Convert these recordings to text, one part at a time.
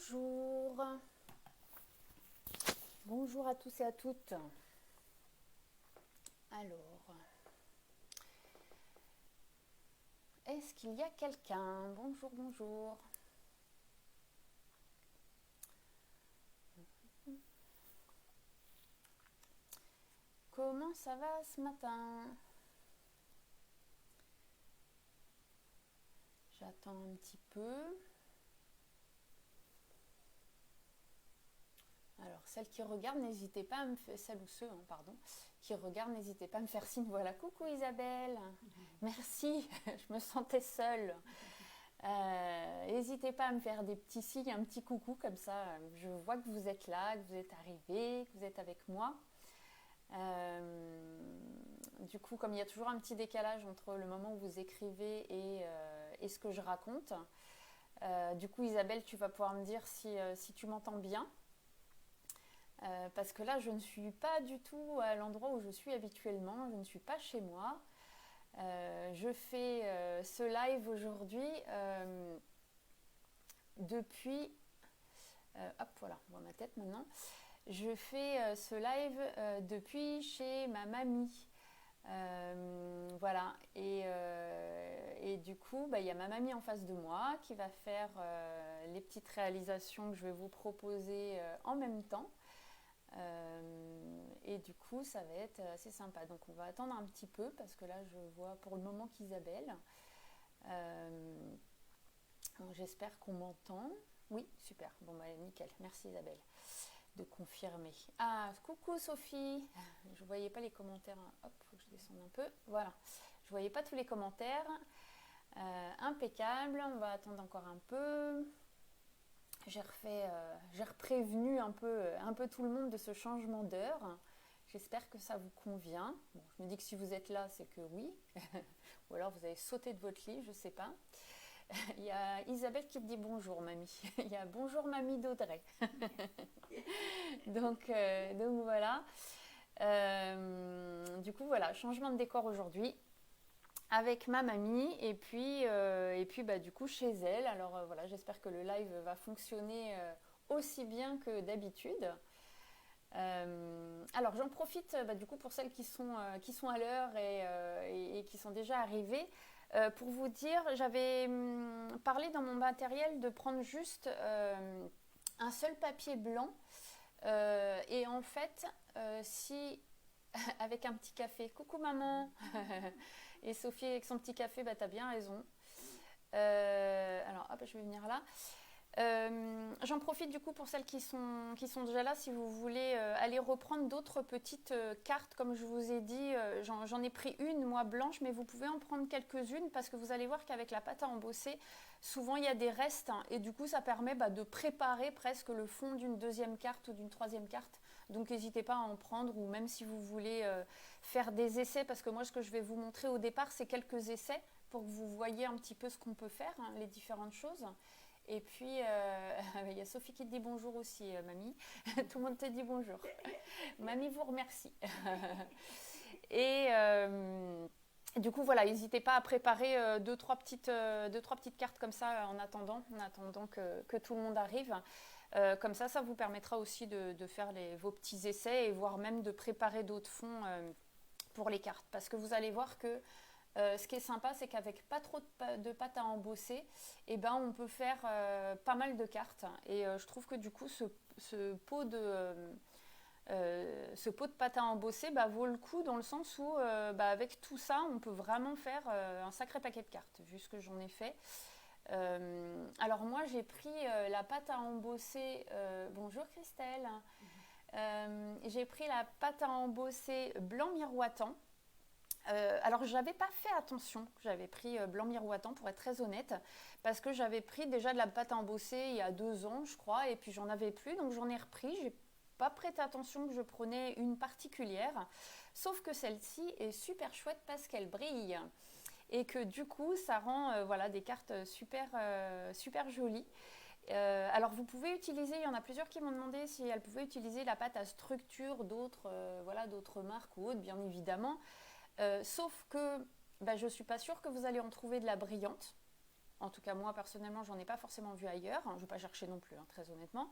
Bonjour, bonjour à tous et à toutes. Alors, est-ce qu'il y a quelqu'un? Bonjour, bonjour. Comment ça va ce matin? J'attends un petit peu. Alors, celles qui regardent, n'hésitez pas à me faire, celles ou ceux, pardon, qui regardent, n'hésitez pas à me faire signe. Voilà, coucou Isabelle, merci, je me sentais seule. N'hésitez pas à me faire des petits signes, un petit coucou comme ça, je vois que vous êtes là, que vous êtes arrivés, que vous êtes avec moi. Du coup, comme il y a toujours un petit décalage entre le moment où vous écrivez et ce que je raconte, du coup Isabelle, tu vas pouvoir me dire si tu m'entends bien. Parce que là, je ne suis pas du tout à l'endroit où je suis habituellement, je ne suis pas chez moi. Je fais ce live aujourd'hui depuis... hop, voilà, on voit ma tête maintenant. Je fais ce live depuis chez ma mamie. Voilà, et du coup, il y a ma mamie en face de moi qui va faire les petites réalisations que je vais vous proposer en même temps. Et du coup, ça va être assez sympa. Donc, on va attendre un petit peu parce que là, je vois pour le moment qu'Isabelle. J'espère qu'on m'entend. Oui, super. Bon, nickel. Merci Isabelle de confirmer. Ah, coucou Sophie. Je voyais pas les commentaires. Hop, faut que je descende un peu. Voilà. Je voyais pas tous les commentaires. Impeccable. On va attendre encore un peu. J'ai reprévenu un peu tout le monde de ce changement d'heure. J'espère que ça vous convient. Bon, je me dis que si vous êtes là, c'est que oui. Ou alors vous avez sauté de votre lit, je ne sais pas. Il y a Isabelle qui te dit bonjour mamie. Il y a bonjour mamie d'Audrey. donc voilà. Du coup voilà, changement de décor aujourd'hui avec ma mamie et puis du coup chez elle. Alors voilà, j'espère que le live va fonctionner aussi bien que d'habitude. Alors j'en profite du coup pour celles qui sont à l'heure et qui sont déjà arrivées. Pour vous dire, j'avais parlé dans mon matériel de prendre juste un seul papier blanc et en fait, si avec un petit café, coucou maman, et Sophie avec son petit café, t'as bien raison. Alors hop, je vais venir là. J'en profite du coup pour celles qui sont déjà là, si vous voulez aller reprendre d'autres petites cartes, comme je vous ai dit, j'en ai pris une moi blanche, mais vous pouvez en prendre quelques-unes parce que vous allez voir qu'avec la pâte à embosser, souvent il y a des restes et du coup ça permet de préparer presque le fond d'une deuxième carte ou d'une troisième carte. Donc n'hésitez pas à en prendre, ou même si vous voulez faire des essais, parce que moi ce que je vais vous montrer au départ c'est quelques essais pour que vous voyez un petit peu ce qu'on peut faire, les différentes choses. Et puis, il y a Sophie qui te dit bonjour aussi, mamie. Tout le monde te dit bonjour. Mamie vous remercie. Et du coup, voilà, n'hésitez pas à préparer deux, trois petites cartes comme ça en attendant que tout le monde arrive. Comme ça vous permettra aussi de faire vos petits essais et voire même de préparer d'autres fonds pour les cartes. Parce que vous allez voir que ce qui est sympa, c'est qu'avec pas trop de pâte à embosser, on peut faire pas mal de cartes. Et je trouve que du coup, ce pot de pâte à embosser vaut le coup dans le sens où, avec tout ça, on peut vraiment faire un sacré paquet de cartes, vu ce que j'en ai fait. Alors moi, j'ai pris la pâte à embosser. Bonjour Christelle. J'ai pris la pâte à embosser blanc miroitant. Alors j'avais pas fait attention, j'avais pris blanc miroitant pour être très honnête, parce que j'avais pris déjà de la pâte à embosser il y a 2 ans je crois, et puis j'en avais plus, donc j'en ai repris. J'ai pas prêté attention que je prenais une particulière, sauf que celle-ci est super chouette parce qu'elle brille et que du coup ça rend des cartes super jolies. Alors vous pouvez utiliser, il y en a plusieurs qui m'ont demandé si elles pouvaient utiliser la pâte à structure d'autres marques ou autres, bien évidemment. Sauf que je ne suis pas sûre que vous allez en trouver de la brillante. En tout cas, moi, personnellement, j'en ai pas forcément vu ailleurs. Je ne vais pas chercher non plus, hein, très honnêtement.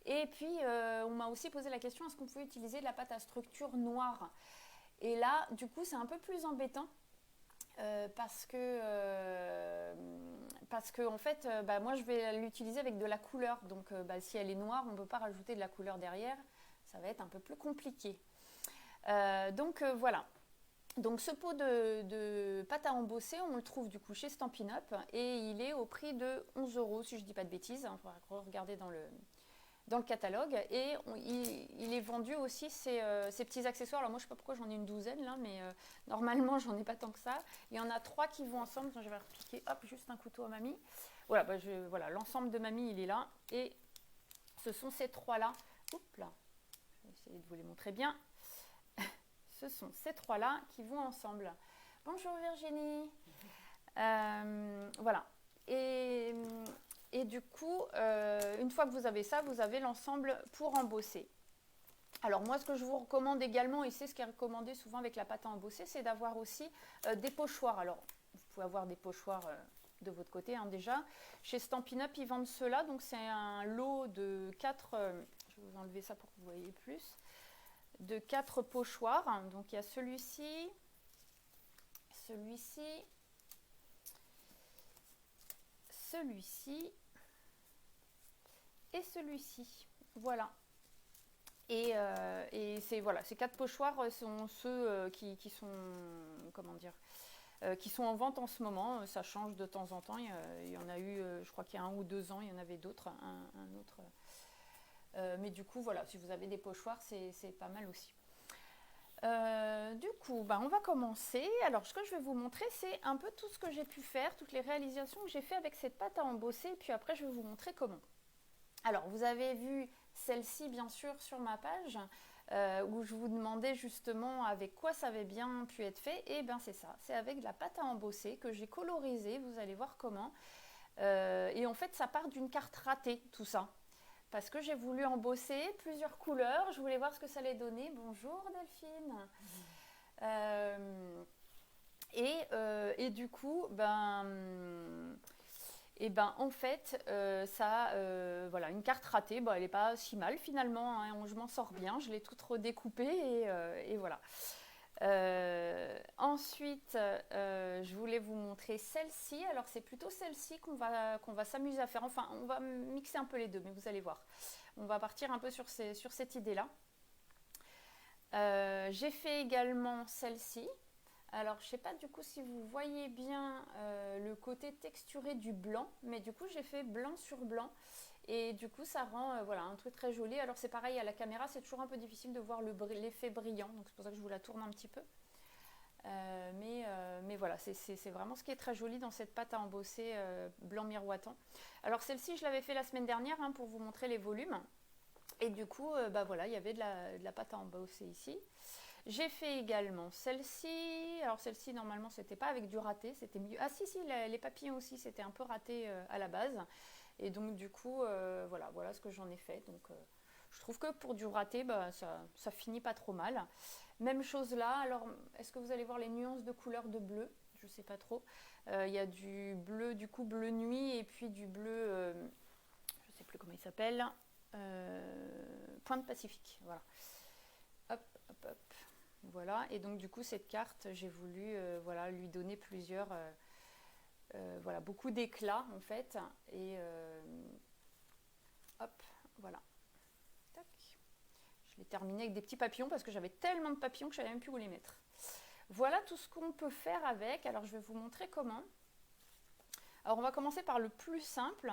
Et puis, on m'a aussi posé la question, est-ce qu'on pouvait utiliser de la pâte à structure noire? Et là, du coup, c'est un peu plus embêtant. Parce que en fait, moi je vais l'utiliser avec de la couleur. Donc si elle est noire, on ne peut pas rajouter de la couleur derrière. Ça va être un peu plus compliqué. Voilà. Donc ce pot de pâte à embosser, on le trouve du coup chez Stampin' Up et il est au prix de 11 € si je ne dis pas de bêtises. On va regarder dans le catalogue. Et il est vendu aussi ces petits accessoires. Alors moi je ne sais pas pourquoi j'en ai une douzaine là, mais normalement j'en ai pas tant que ça. Il y en a 3 qui vont ensemble. Donc, je vais repiquer juste un couteau à mamie. Voilà, voilà, l'ensemble de mamie il est là. Et ce sont ces 3 là. Oups là, je vais essayer de vous les montrer bien. Ce sont ces 3 là qui vont ensemble. Bonjour Virginie. Voilà. Et du coup, une fois que vous avez ça, vous avez l'ensemble pour embosser. Alors moi, ce que je vous recommande également, et c'est ce qui est recommandé souvent avec la pâte à embosser, c'est d'avoir aussi des pochoirs. Alors, vous pouvez avoir des pochoirs de votre côté déjà. Chez Stampin' Up, ils vendent ceux-là. Donc c'est un lot de 4, je vais vous enlever ça pour que vous voyez plus, de 4 pochoirs. Donc il y a celui-ci, celui-ci, celui-ci, et celui-ci. Voilà. Et ces 4 pochoirs sont ceux qui sont, comment dire, qui sont en vente en ce moment. Ça change de temps en temps. Il y en a eu, je crois qu'il y a 1 ou 2 ans, il y en avait d'autres, un autre. Mais du coup, voilà, si vous avez des pochoirs, c'est pas mal aussi. Du coup, on va commencer. Alors, ce que je vais vous montrer, c'est un peu tout ce que j'ai pu faire, toutes les réalisations que j'ai fait avec cette pâte à embosser. Et puis après, je vais vous montrer comment. Alors, vous avez vu celle-ci, bien sûr, sur ma page, où je vous demandais justement avec quoi ça avait bien pu être fait. Et bien, c'est ça. C'est avec de la pâte à embosser que j'ai colorisée. Vous allez voir comment. Et en fait, ça part d'une carte ratée, tout ça. Parce que j'ai voulu embosser plusieurs couleurs. Je voulais voir ce que ça allait donner. Bonjour Delphine. Et du coup, en fait, voilà, une carte ratée, elle n'est pas si mal finalement, hein, je m'en sors bien, je l'ai toute redécoupée et voilà. Ensuite, je voulais vous montrer celle-ci. Alors c'est plutôt celle-ci qu'on va s'amuser à faire. Enfin, on va mixer un peu les deux, mais vous allez voir. On va partir un peu sur cette idée-là. J'ai fait également celle-ci. Alors, je ne sais pas du coup si vous voyez bien le côté texturé du blanc, mais du coup, j'ai fait blanc sur blanc. Et du coup, ça rend voilà, un truc très joli. Alors, c'est pareil, à la caméra, c'est toujours un peu difficile de voir l'effet brillant. Donc, c'est pour ça que je vous la tourne un petit peu. Mais voilà, c'est vraiment ce qui est très joli dans cette pâte à embosser blanc miroitant. Alors, celle-ci, je l'avais fait la semaine dernière pour vous montrer les volumes. Et du coup, voilà, il y avait de la pâte à embosser ici. J'ai fait également celle-ci. Alors celle-ci, normalement, c'était pas avec du raté, c'était mieux. Ah si, les papillons aussi, c'était un peu raté à la base. Et donc du coup, voilà ce que j'en ai fait. Donc je trouve que pour du raté, ça finit pas trop mal. Même chose là. Alors, est-ce que vous allez voir les nuances de couleur de bleu? Je sais pas trop. Il y a du bleu, du coup bleu nuit, et puis du bleu, je sais plus comment il s'appelle, Pointe Pacifique. Voilà. Hop, hop, hop. Voilà, et donc du coup cette carte, j'ai voulu lui donner beaucoup d'éclat en fait. Et hop, voilà. Tac. Je l'ai terminé avec des petits papillons parce que j'avais tellement de papillons que je ne savais même plus où les mettre. Voilà tout ce qu'on peut faire avec. Alors je vais vous montrer comment. Alors on va commencer par le plus simple.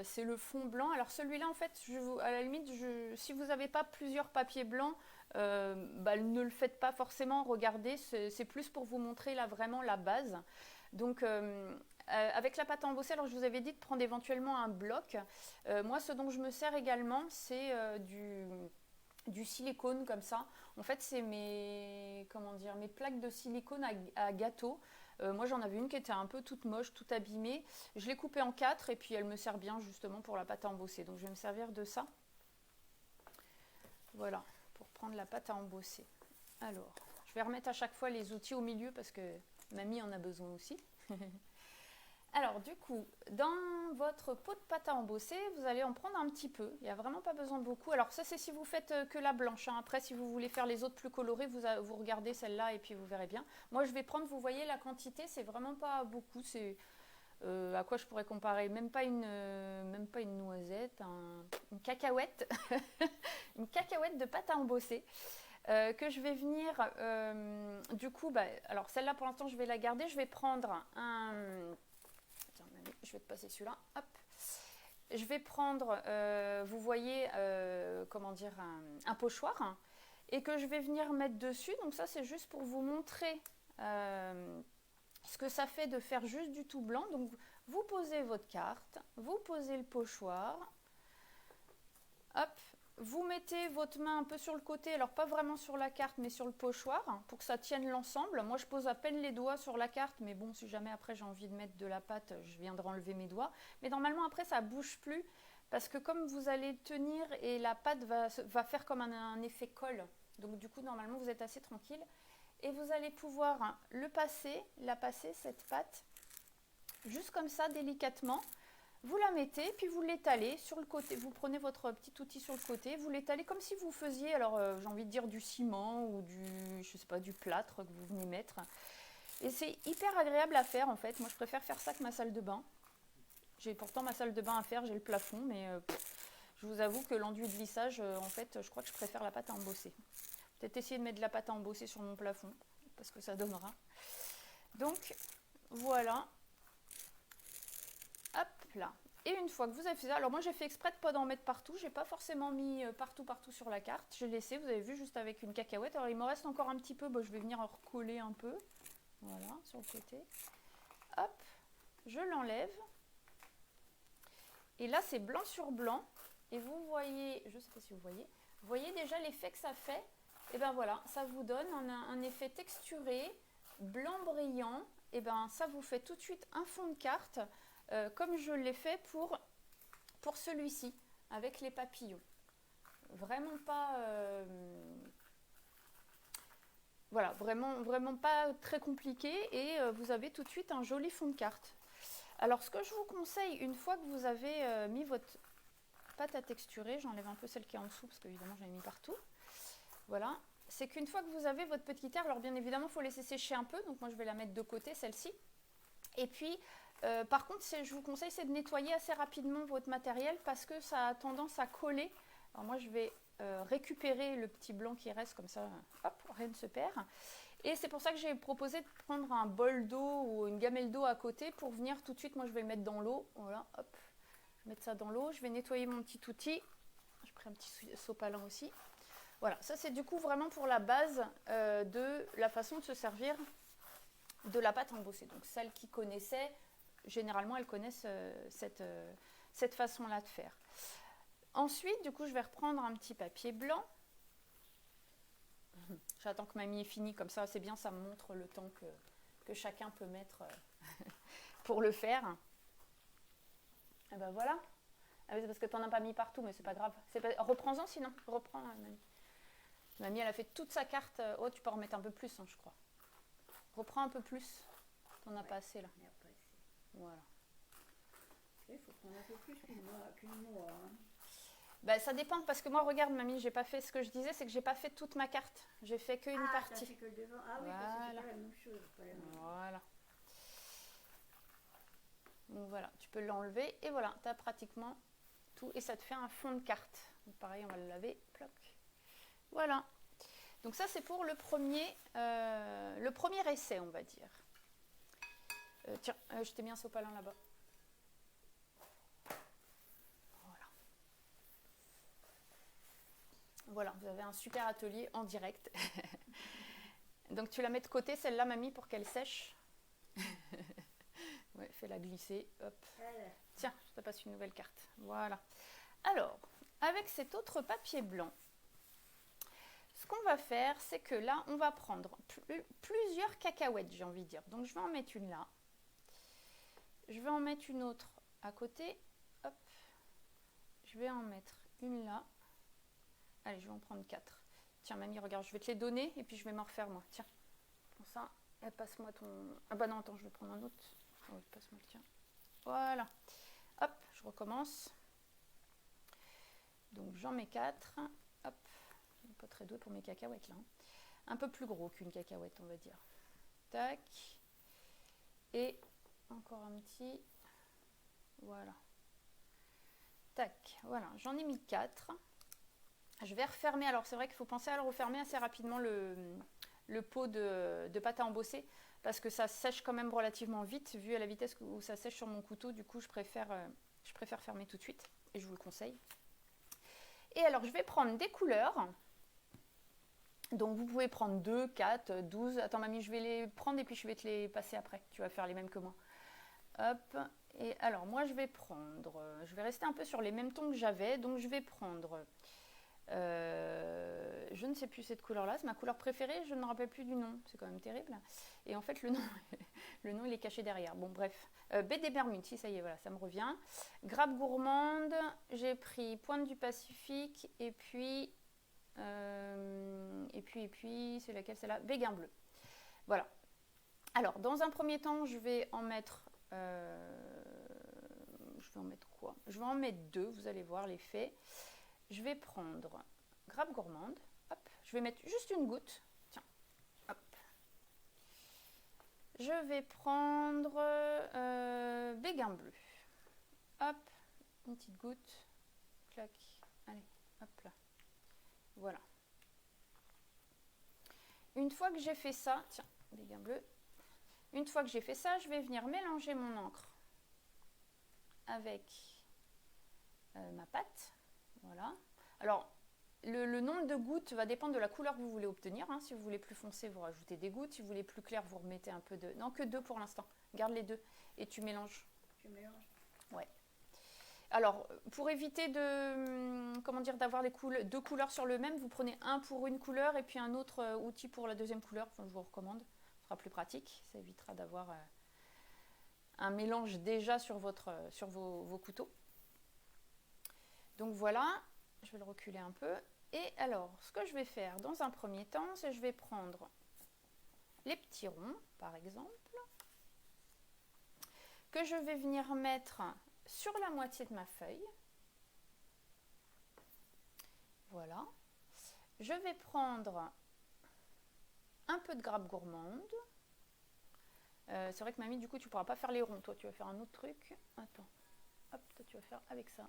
C'est le fond blanc. Alors celui-là en fait, à la limite, si vous n'avez pas plusieurs papiers blancs, ne le faites pas forcément. Regardez, c'est plus pour vous montrer là vraiment la base. Donc avec la pâte à embosser, alors je vous avais dit de prendre éventuellement un bloc. Moi, ce dont je me sers également, c'est du silicone comme ça. En fait, c'est mes plaques de silicone à gâteau. Moi, j'en avais une qui était un peu toute moche, toute abîmée. Je l'ai coupée en 4 et puis elle me sert bien justement pour la pâte à embosser. Donc, je vais me servir de ça. Voilà, pour prendre la pâte à embosser. Alors, je vais remettre à chaque fois les outils au milieu parce que mamie en a besoin aussi. Alors du coup, dans votre pot de pâte à embosser, vous allez en prendre un petit peu. Il n'y a vraiment pas besoin de beaucoup. Alors ça c'est si vous faites que la blanche, hein. Après si vous voulez faire les autres plus colorées, vous regardez celle-là et puis vous verrez bien. Moi je vais prendre, vous voyez la quantité, c'est vraiment pas beaucoup. C'est à quoi je pourrais comparer? Même pas une noisette, une cacahuète. Une cacahuète de pâte à embosser. Que je vais venir, du coup, alors celle-là pour l'instant je vais la garder. Je vais prendre un... Tiens, je vais te passer celui-là. Hop. Je vais prendre, vous voyez, comment dire, un pochoir, hein, et que je vais venir mettre dessus. Donc ça, c'est juste pour vous montrer ce que ça fait de faire juste du tout blanc. Donc vous posez votre carte, vous posez le pochoir, hop. Vous mettez votre main un peu sur le côté, alors pas vraiment sur la carte, mais sur le pochoir, hein, pour que ça tienne l'ensemble. Moi, je pose à peine les doigts sur la carte, mais bon, si jamais après j'ai envie de mettre de la pâte, je viendrai enlever mes doigts. Mais normalement, après, ça ne bouge plus, parce que comme vous allez tenir et la pâte va faire comme un effet colle. Donc du coup, normalement, vous êtes assez tranquille. Et vous allez pouvoir la passer, cette pâte, juste comme ça, délicatement. Vous la mettez, puis vous l'étalez sur le côté. Vous prenez votre petit outil sur le côté, vous l'étalez comme si vous faisiez, alors j'ai envie de dire du ciment ou je sais pas, du plâtre que vous venez mettre. Et c'est hyper agréable à faire en fait. Moi je préfère faire ça que ma salle de bain. J'ai pourtant ma salle de bain à faire, j'ai le plafond, mais je vous avoue que l'enduit de lissage, en fait, je crois que je préfère la pâte à embosser. Peut-être essayer de mettre de la pâte à embosser sur mon plafond, parce que ça donnera. Donc voilà. Hop là. Et une fois que vous avez fait ça, alors moi j'ai fait exprès de ne pas d'en mettre partout, j'ai pas forcément mis partout sur la carte, j'ai laissé, vous avez vu, juste avec une cacahuète. Alors il me reste encore un petit peu, je vais venir en recoller un peu, voilà, sur le côté. Hop, je l'enlève. Et là c'est blanc sur blanc, et vous voyez, je sais pas si vous voyez déjà l'effet que ça fait. Et ben voilà, ça vous donne un effet texturé, blanc brillant, et ben ça vous fait tout de suite un fond de carte. Comme je l'ai fait pour celui-ci, avec les papillons. Vraiment pas... voilà, vraiment pas très compliqué. Et vous avez tout de suite un joli fond de carte. Alors, ce que je vous conseille, une fois que vous avez mis votre pâte à texturer, j'enlève un peu celle qui est en dessous, parce qu'évidemment, j'en ai mis partout. Voilà. C'est qu'une fois que vous avez votre petite terre, alors bien évidemment, il faut laisser sécher un peu. Donc, moi, je vais la mettre de côté, celle-ci. Et puis... par contre, je vous conseille, c'est de nettoyer assez rapidement votre matériel parce que ça a tendance à coller. Alors moi, je vais récupérer le petit blanc qui reste comme ça, hop, rien ne se perd. Et c'est pour ça que j'ai proposé de prendre un bol d'eau ou une gamelle d'eau à côté pour venir tout de suite. Moi, je vais le mettre dans l'eau. Voilà, hop, je vais mettre ça dans l'eau. Je vais nettoyer mon petit outil. Je prends un petit sopalin aussi. Voilà, ça c'est du coup vraiment pour la base de la façon de se servir de la pâte embossée. Donc celles qui connaissaient, généralement, elles connaissent cette façon-là de faire. Ensuite, du coup, je vais reprendre un petit papier blanc. J'attends que mamie ait fini, comme ça, c'est bien, ça me montre le temps que chacun peut mettre pour le faire. Et ben voilà. Ah oui, c'est parce que tu n'en as pas mis partout, mais c'est pas grave. Reprends-en sinon. Reprends, mamie. Mamie, elle a fait toute sa carte. Oh, tu peux en remettre un peu plus, hein, je crois. Reprends un peu plus. Tu n'en as pas assez là. Voilà. Il faut prendre un peu plus qu'une noix. Hein. Ben, ça dépend parce que moi, regarde, mamie, j'ai pas fait ce que je disais, c'est que j'ai pas fait toute ma carte. J'ai fait qu'une partie. Fait que le devant. Ah oui, voilà. parce que c'est pas la même chose. Pas la même. Voilà. Donc voilà, tu peux l'enlever et voilà, tu as pratiquement tout et ça te fait un fond de carte. Donc pareil, on va le laver. Ploc. Voilà. Donc ça, c'est pour le premier essai, on va dire. Tiens, je t'ai mis un sopalin là-bas. Voilà, vous avez un super atelier en direct. Donc tu la mets de côté, celle-là, mamie, pour qu'elle sèche. Ouais, fais-la glisser. Hop. Tiens, je te passe une nouvelle carte. Voilà. Alors, avec cet autre papier blanc, ce qu'on va faire, c'est que là, on va prendre plusieurs cacahuètes, j'ai envie de dire. Donc je vais en mettre une là. Je vais en mettre une autre à côté. Hop. Je vais en mettre une là. Allez, je vais en prendre 4. Tiens, mamie, regarde, je vais te les donner et puis je vais m'en refaire moi. Tiens, prends ça. Et passe-moi ton... Ah bah non, attends, je vais prendre un autre. Oh, passe-moi le tien. Voilà. Hop, je recommence. Donc j'en mets 4. Hop, je suis pas très douée pour mes cacahuètes là. Un peu plus gros qu'une cacahuète, on va dire. Tac. Et encore un petit. Voilà. Tac, voilà, j'en ai mis 4. Je vais refermer. Alors c'est vrai qu'il faut penser à le refermer assez rapidement le pot de pâte à embosser parce que ça sèche quand même relativement vite vu à la vitesse où ça sèche sur mon couteau. Du coup, je préfère fermer tout de suite et je vous le conseille. Et alors, je vais prendre des couleurs. Donc, vous pouvez prendre 2, 4, 12. Attends, mamie, je vais les prendre et puis je vais te les passer après. Tu vas faire les mêmes que moi. Hop. Et alors, moi, je vais rester un peu sur les mêmes tons que j'avais. Donc, je vais prendre... je ne sais plus cette couleur-là, c'est ma couleur préférée, je ne me rappelle plus du nom, c'est quand même terrible. Et en fait, le nom il est caché derrière. Bon, bref. Baie des Bermudes, si ça y est, voilà, ça me revient. Grappe gourmande, j'ai pris Pointe du Pacifique, et puis, c'est laquelle celle-là? Béguin bleu. Voilà. Alors, dans un premier temps, je vais en mettre quoi? Je vais en mettre 2, vous allez voir l'effet. Je vais prendre grappe gourmande. Hop, je vais mettre juste une goutte. Tiens, hop. Je vais prendre béguin bleu. Hop, une petite goutte. Clac. Allez, hop là. Voilà. Une fois que j'ai fait ça, tiens, béguin bleu. Une fois que j'ai fait ça, je vais venir mélanger mon encre avec ma pâte. Voilà. Alors, le nombre de gouttes va dépendre de la couleur que vous voulez obtenir. Hein. Si vous voulez plus foncé, vous rajoutez des gouttes. Si vous voulez plus clair, vous remettez un peu de... Non, que 2 pour l'instant. Garde les 2 et tu mélanges. Je mélange. Ouais. Alors, pour éviter d'avoir 2 couleurs sur le même, vous prenez un pour une couleur et puis un autre outil pour la deuxième couleur. Enfin, je vous recommande. Ce sera plus pratique. Ça évitera d'avoir un mélange déjà sur vos couteaux. Donc voilà, je vais le reculer un peu. Et alors, ce que je vais faire dans un premier temps, c'est que je vais prendre les petits ronds, par exemple, que je vais venir mettre sur la moitié de ma feuille. Voilà. Je vais prendre un peu de grappe gourmande. C'est vrai que mamie, du coup, tu ne pourras pas faire les ronds. Toi, tu vas faire un autre truc. Attends. Hop, toi, tu vas faire avec ça.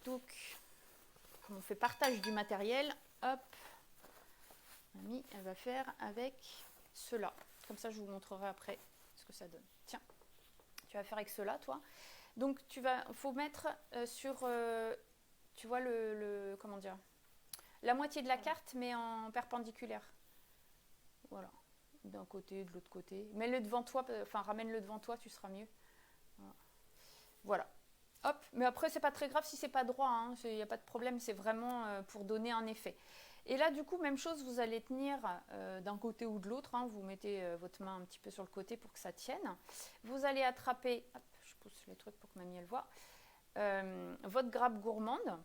Touc. Comme on fait partage du matériel, hop, mamie, elle va faire avec cela. Comme ça, je vous montrerai après ce que ça donne. Tiens, tu vas faire avec cela, toi. Donc, faut mettre sur, tu vois, comment dire, la moitié de la carte, mais en perpendiculaire. Voilà, d'un côté, de l'autre côté. Mets-le devant toi, enfin, ramène-le devant toi, tu seras mieux. Voilà. Hop, mais après c'est pas très grave si c'est pas droit, il n'y a pas de problème, c'est vraiment pour donner un effet. Et là du coup même chose, vous allez tenir d'un côté ou de l'autre, vous mettez votre main un petit peu sur le côté pour que ça tienne. Vous allez attraper, hop, je pousse le truc pour que mamie elle voit, votre grappe gourmande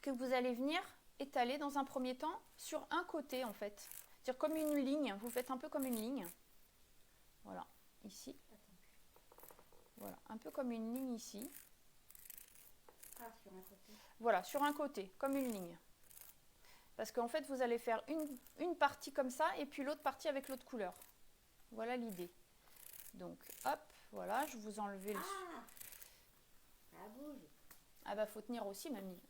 que vous allez venir étaler dans un premier temps sur un côté en fait. C'est-à-dire comme une ligne, vous faites un peu comme une ligne. Voilà, ici. Voilà, un peu comme une ligne ici. Ah, sur un côté. Voilà, sur un côté, comme une ligne. Parce qu'en fait, vous allez faire une partie comme ça et puis l'autre partie avec l'autre couleur. Voilà l'idée. Donc, hop, voilà, je vous enlève le... Ah, ça bouge. Ah bah, faut tenir aussi, mamie.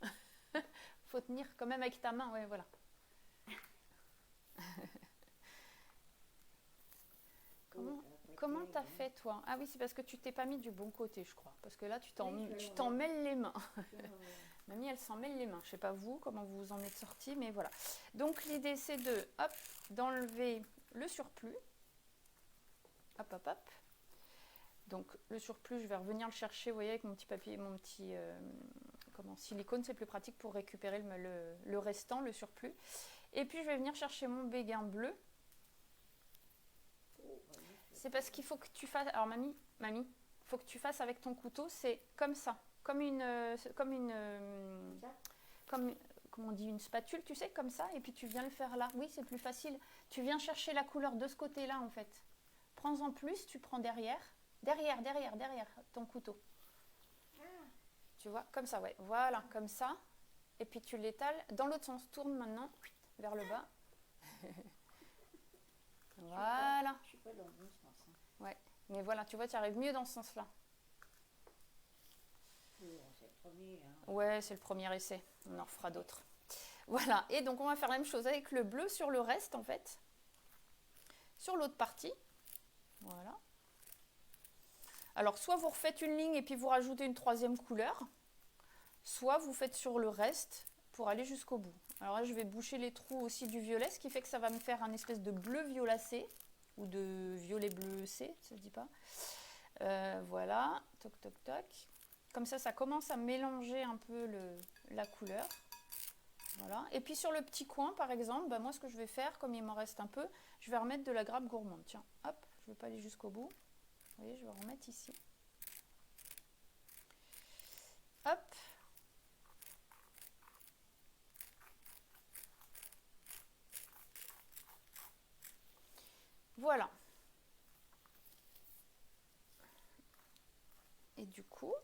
Faut tenir quand même avec ta main, ouais, voilà. Comment t'as fait, toi? Ah oui, c'est parce que tu t'es pas mis du bon côté, je crois. Parce que là, tu t'en mêles les mains. Mamie, elle s'en mêle les mains. Je sais pas vous, comment vous vous en êtes sortis, mais voilà. Donc, l'idée, c'est d'enlever le surplus. Hop, hop, hop. Donc, le surplus, je vais revenir le chercher, vous voyez, avec mon petit papier, mon petit silicone. C'est plus pratique pour récupérer le restant, le surplus. Et puis, je vais venir chercher mon béguin bleu. C'est parce qu'il faut que tu fasses... Alors, mamie, il faut que tu fasses avec ton couteau, c'est comme ça. Comment on dit, une spatule, tu sais, comme ça, et puis tu viens le faire là. Oui, c'est plus facile. Tu viens chercher la couleur de ce côté-là, en fait. prends-en plus, tu prends derrière ton couteau. Tu vois, comme ça, ouais. Voilà, comme ça. Et puis tu l'étales dans l'autre sens. Tourne maintenant vers le bas. Voilà. Je suis pas dans le bon sens. Hein. Ouais, mais voilà, tu vois, tu arrives mieux dans ce sens-là. Oui, c'est le premier. Hein. Ouais, c'est le premier essai. On en refera d'autres. Voilà, et donc on va faire la même chose avec le bleu sur le reste, en fait. Sur l'autre partie. Voilà. Alors, soit vous refaites une ligne et puis vous rajoutez une troisième couleur, soit vous faites sur le reste pour aller jusqu'au bout. Alors là, je vais boucher les trous aussi du violet, ce qui fait que ça va me faire un espèce de bleu violacé, ou de violet bleucé, ça se dit pas. Voilà, toc toc toc. Comme ça commence à mélanger un peu la couleur. Voilà. Et puis sur le petit coin, par exemple, moi ce que je vais faire, comme il m'en reste un peu, je vais remettre de la grappe gourmande. Tiens, hop, je ne vais pas aller jusqu'au bout. Vous voyez, je vais remettre ici. Hop. Voilà. Et du coup,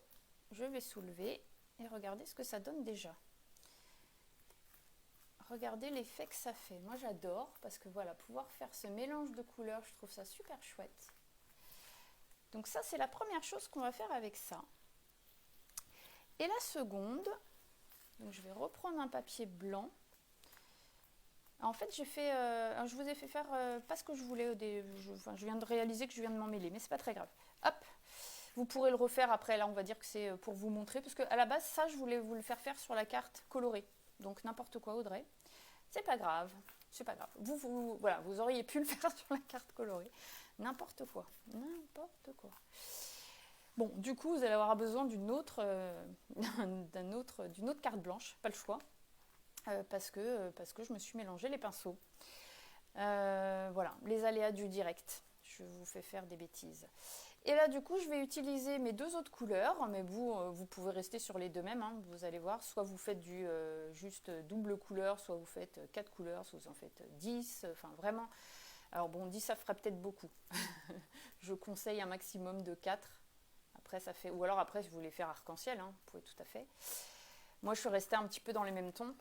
je vais soulever et regarder ce que ça donne déjà. Regardez l'effet que ça fait. Moi, j'adore parce que voilà, pouvoir faire ce mélange de couleurs, je trouve ça super chouette. Donc ça, c'est la première chose qu'on va faire avec ça. Et la seconde, donc je vais reprendre un papier blanc. En fait, je vous ai fait faire pas ce que je voulais. Je viens de réaliser que je viens de m'en mêler, mais c'est pas très grave. Hop, vous pourrez le refaire après. Là, on va dire que c'est pour vous montrer, parce qu'à la base, ça, je voulais vous le faire sur la carte colorée. Donc n'importe quoi, Audrey. C'est pas grave. C'est pas grave. Voilà, vous auriez pu le faire sur la carte colorée. N'importe quoi. N'importe quoi. Bon, du coup, vous allez avoir besoin d'une autre carte blanche. Pas le choix. Parce que je me suis mélangé les pinceaux. Voilà, les aléas du direct. Je vous fais faire des bêtises. Et là, du coup, je vais utiliser mes deux autres couleurs, mais vous pouvez rester sur les deux mêmes, hein, vous allez voir. Soit vous faites juste double couleur, soit vous faites 4 couleurs, soit vous en faites 10, enfin vraiment. Alors bon, 10, ça ferait peut-être beaucoup. Je conseille un maximum de 4. Après, ça fait... Ou alors après, si vous voulez faire arc-en-ciel, hein, vous pouvez tout à fait. Moi, je suis restée un petit peu dans les mêmes tons.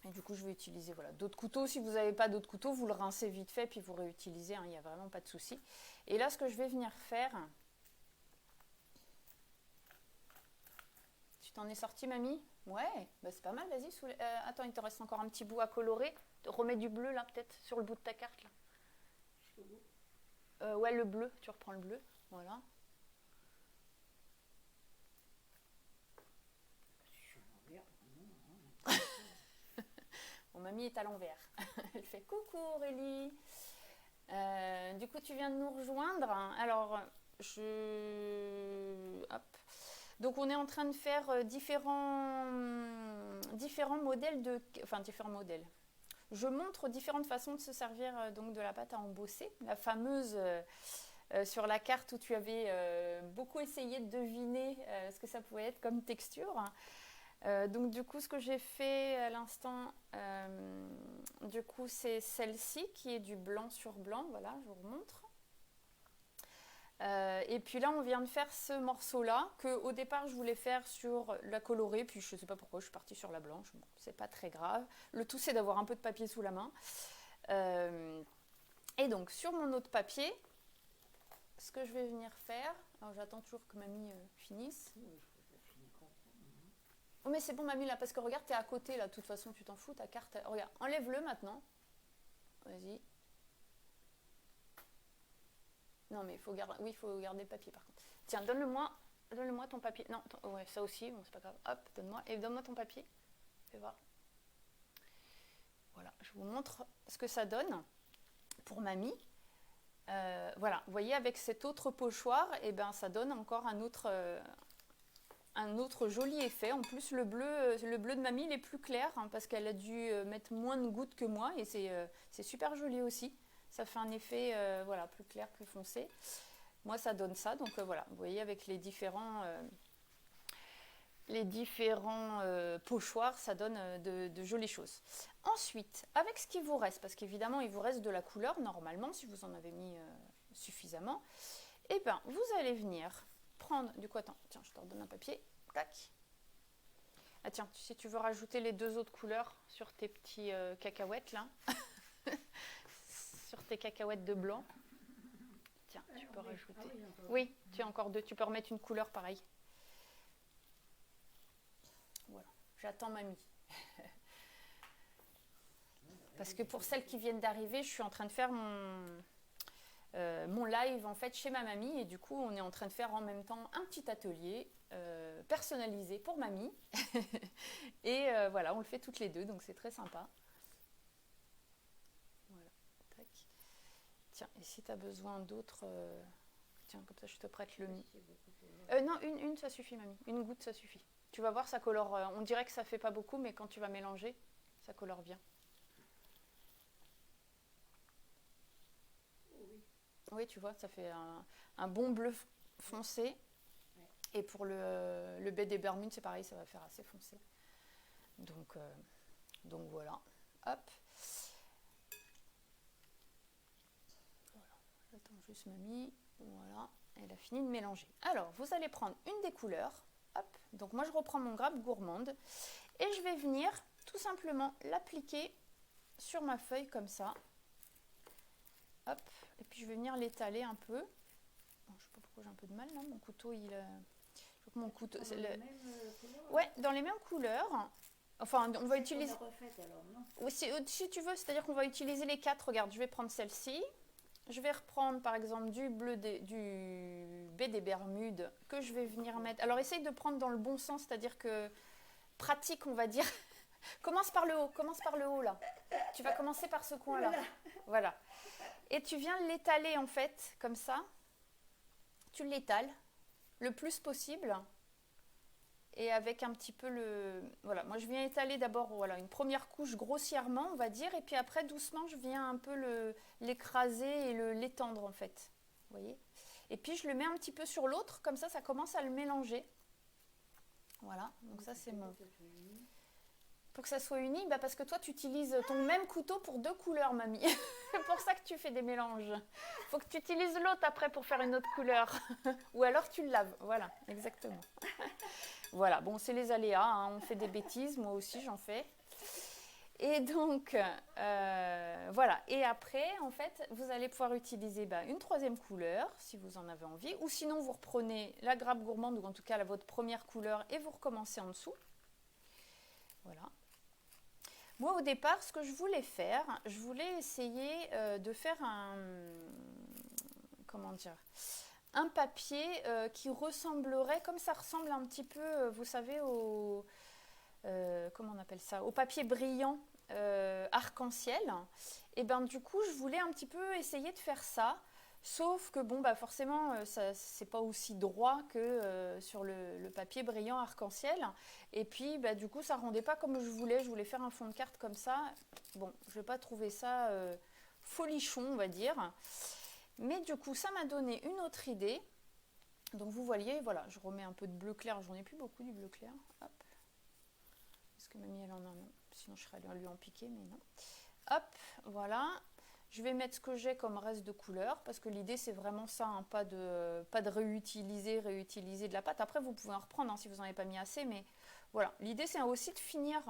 Et du coup, je vais utiliser d'autres couteaux. Si vous n'avez pas d'autres couteaux, vous le rincez vite fait, puis vous réutilisez. Il n'y a vraiment pas de souci. Et là, ce que je vais venir faire... Tu t'en es sortie, mamie? Ouais, bah c'est pas mal, vas-y. Attends, il te reste encore un petit bout à colorer. Remets du bleu, là, peut-être, sur le bout de ta carte. Là. Ouais, le bleu. Tu reprends le bleu. Voilà. Bon, mamie est à l'envers. Elle fait coucou Aurélie. Du coup, tu viens de nous rejoindre. Alors, hop. Donc, on est en train de faire différents modèles différents modèles. Je montre différentes façons de se servir donc de la pâte à embosser, la fameuse sur la carte où tu avais beaucoup essayé de deviner ce que ça pouvait être comme texture. Donc du coup, ce que j'ai fait à l'instant, du coup, c'est celle-ci qui est du blanc sur blanc. Voilà, je vous remontre. Et puis là, on vient de faire ce morceau-là que au départ, je voulais faire sur la colorée. Puis je ne sais pas pourquoi, je suis partie sur la blanche. Bon, c'est pas très grave. Le tout, c'est d'avoir un peu de papier sous la main. Et donc, sur mon autre papier, ce que je vais venir faire... Alors, j'attends toujours que mamie finisse. Oh mais c'est bon mamie là, parce que regarde, t'es à côté là, de toute façon tu t'en fous, ta carte, regarde, enlève-le maintenant. Vas-y. Non mais il faut garder, oui, il faut garder le papier par contre. Tiens, donne-le-moi ton papier. Non, ouais, ça aussi, bon c'est pas grave. Hop, donne-moi ton papier. Fais voir. Voilà, je vous montre ce que ça donne pour mamie. Voilà, vous voyez, avec cet autre pochoir, et ben ça donne encore un autre joli effet. En plus, le bleu de mamie, il est plus clair hein, parce qu'elle a dû mettre moins de gouttes que moi et c'est super joli aussi. Ça fait un effet plus clair, plus foncé. Moi, ça donne ça. Donc voilà, vous voyez avec les différents pochoirs, ça donne de jolies choses. Ensuite, avec ce qui vous reste, parce qu'évidemment, il vous reste de la couleur normalement si vous en avez mis suffisamment. Et bien, vous allez venir prendre, du coup, attends, tiens, je te redonne un papier, tac. Ah tiens, si tu veux rajouter les 2 autres couleurs sur tes petits cacahuètes là, sur tes cacahuètes de blanc, tiens, tu peux rajouter. Oui, tu as encore 2, tu peux remettre une couleur pareille. Voilà, j'attends mamie. Parce que pour celles qui viennent d'arriver, je suis en train de faire mon live en fait chez ma mamie et du coup on est en train de faire en même temps un petit atelier personnalisé pour mamie et voilà, on le fait toutes les deux, donc c'est très sympa. Voilà, tac. Tiens, et si tu as besoin d'autres, tiens, comme ça je te prête le non, une ça suffit mamie, une goutte ça suffit. Tu vas voir, ça colore, on dirait que ça fait pas beaucoup, mais quand tu vas mélanger, ça colore bien. Oui, tu vois, ça fait un bon bleu foncé. Ouais. Et pour le baie des Bermudes, c'est pareil, ça va faire assez foncé. Donc voilà. Hop. Voilà. J'attends juste mamie. Voilà. Elle a fini de mélanger. Alors, vous allez prendre une des couleurs. Hop. Donc moi, je reprends mon grappe gourmande. Et je vais venir tout simplement l'appliquer sur ma feuille comme ça. Hop. Et puis je vais venir l'étaler un peu. Bon, je ne sais pas pourquoi j'ai un peu de mal là. Mon couteau, il. Je crois que mon couteau. Dans les mêmes couleurs. Ouais, dans les mêmes couleurs. Enfin, on va utiliser. Refaite, alors, non oui, si tu veux, c'est-à-dire qu'on va utiliser les 4. Regarde, je vais prendre celle-ci. Je vais reprendre par exemple du baie des Bermudes que je vais venir mettre. Alors essaye de prendre dans le bon sens, c'est-à-dire que pratique, on va dire. Commence par le haut là. Tu vas commencer par ce coin-là. Voilà. Et tu viens l'étaler en fait, comme ça. Tu l'étales le plus possible. Et avec un petit peu le... Voilà, moi je viens étaler d'abord voilà, une première couche grossièrement, on va dire. Et puis après, doucement, je viens un peu l'écraser et l'étendre en fait. Vous voyez ? Et puis je le mets un petit peu sur l'autre, comme ça, ça commence à le mélanger. Voilà, donc ça c'est mon... Pour que ça soit uni, bah parce que toi tu utilises ton même couteau pour 2 couleurs, mamie. C'est pour ça que tu fais des mélanges. Faut que tu utilises l'autre après pour faire une autre couleur. Ou alors tu le laves. Voilà, exactement. Voilà, bon, c'est les aléas. Hein. On fait des bêtises, moi aussi j'en fais. Et donc, voilà. Et après, en fait, vous allez pouvoir utiliser une 3e couleur, si vous en avez envie. Ou sinon, vous reprenez la grappe gourmande, ou en tout cas votre première couleur, et vous recommencez en dessous. Voilà. Moi, au départ, ce que je voulais faire, je voulais essayer de faire un papier qui ressemblerait, comme ça ressemble un petit peu, vous savez, comment on appelle ça, au papier brillant arc-en-ciel. Et ben du coup, je voulais un petit peu essayer de faire ça. Sauf que bon, forcément, c'est pas aussi droit que sur le papier brillant arc-en-ciel. Et puis, du coup, ça rendait pas comme je voulais. Je voulais faire un fond de carte comme ça. Bon, je n'ai pas trouvé ça folichon, on va dire. Mais du coup, ça m'a donné une autre idée. Donc, vous voyez, voilà, je remets un peu de bleu clair. J'en ai plus beaucoup du bleu clair. Hop. Est-ce que mamie, elle en a un? Non. Sinon, je serais allée lui en piquer, mais non. Hop, voilà. Je vais mettre ce que j'ai comme reste de couleur parce que l'idée c'est vraiment ça, hein, pas de réutiliser de la pâte. Après vous pouvez en reprendre si vous n'en avez pas mis assez, mais voilà. L'idée c'est aussi de finir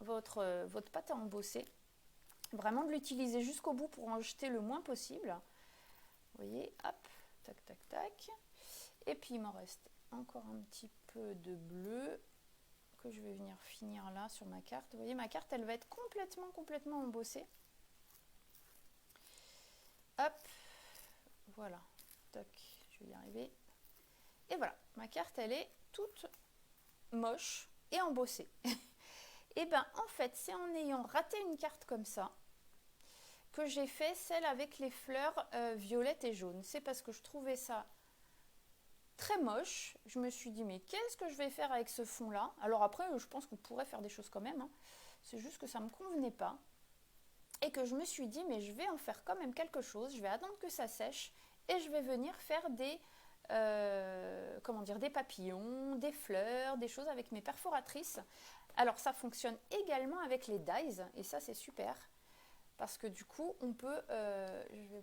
votre pâte à embosser, vraiment de l'utiliser jusqu'au bout pour en jeter le moins possible. Vous voyez, hop, tac, tac, tac. Et puis il m'en reste encore un petit peu de bleu que je vais venir finir là sur ma carte. Vous voyez, ma carte elle va être complètement embossée. Hop, voilà, toc, je vais y arriver. Et voilà, ma carte, elle est toute moche et embossée. Et en fait, c'est en ayant raté une carte comme ça que j'ai fait celle avec les fleurs violettes et jaunes. C'est parce que je trouvais ça très moche. Je me suis dit, mais qu'est-ce que je vais faire avec ce fond-là? Alors après, je pense qu'on pourrait faire des choses quand même. Hein. C'est juste que ça ne me convenait pas. Et que je me suis dit, mais je vais en faire quand même quelque chose, je vais attendre que ça sèche et je vais venir faire des papillons, des fleurs, des choses avec mes perforatrices. Alors ça fonctionne également avec les dies et ça c'est super. parce que du coup, on peut, je vais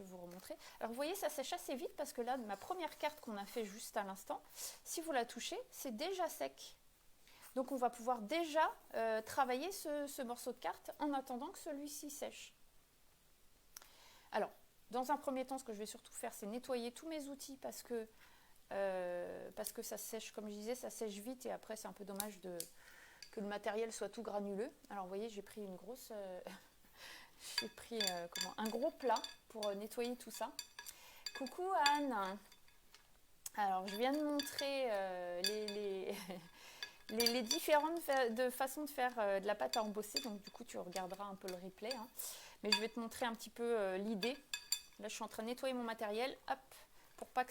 vous remontrer. Alors vous voyez, ça sèche assez vite parce que là, ma première carte qu'on a fait juste à l'instant, si vous la touchez, c'est déjà sec. Donc on va pouvoir déjà travailler ce morceau de carte en attendant que celui-ci sèche. Alors, dans un premier temps, ce que je vais surtout faire, c'est nettoyer tous mes outils parce que ça sèche, comme je disais, ça sèche vite et après c'est un peu dommage que le matériel soit tout granuleux. Alors vous voyez, j'ai pris une grosse... j'ai pris un gros plat pour nettoyer tout ça. Coucou Anne. Alors je viens de montrer les différentes façons de faire de la pâte à embosser. Donc du coup tu regarderas un peu le replay. Hein. Mais je vais te montrer un petit peu l'idée. Là je suis en train de nettoyer mon matériel. Hop, pour pas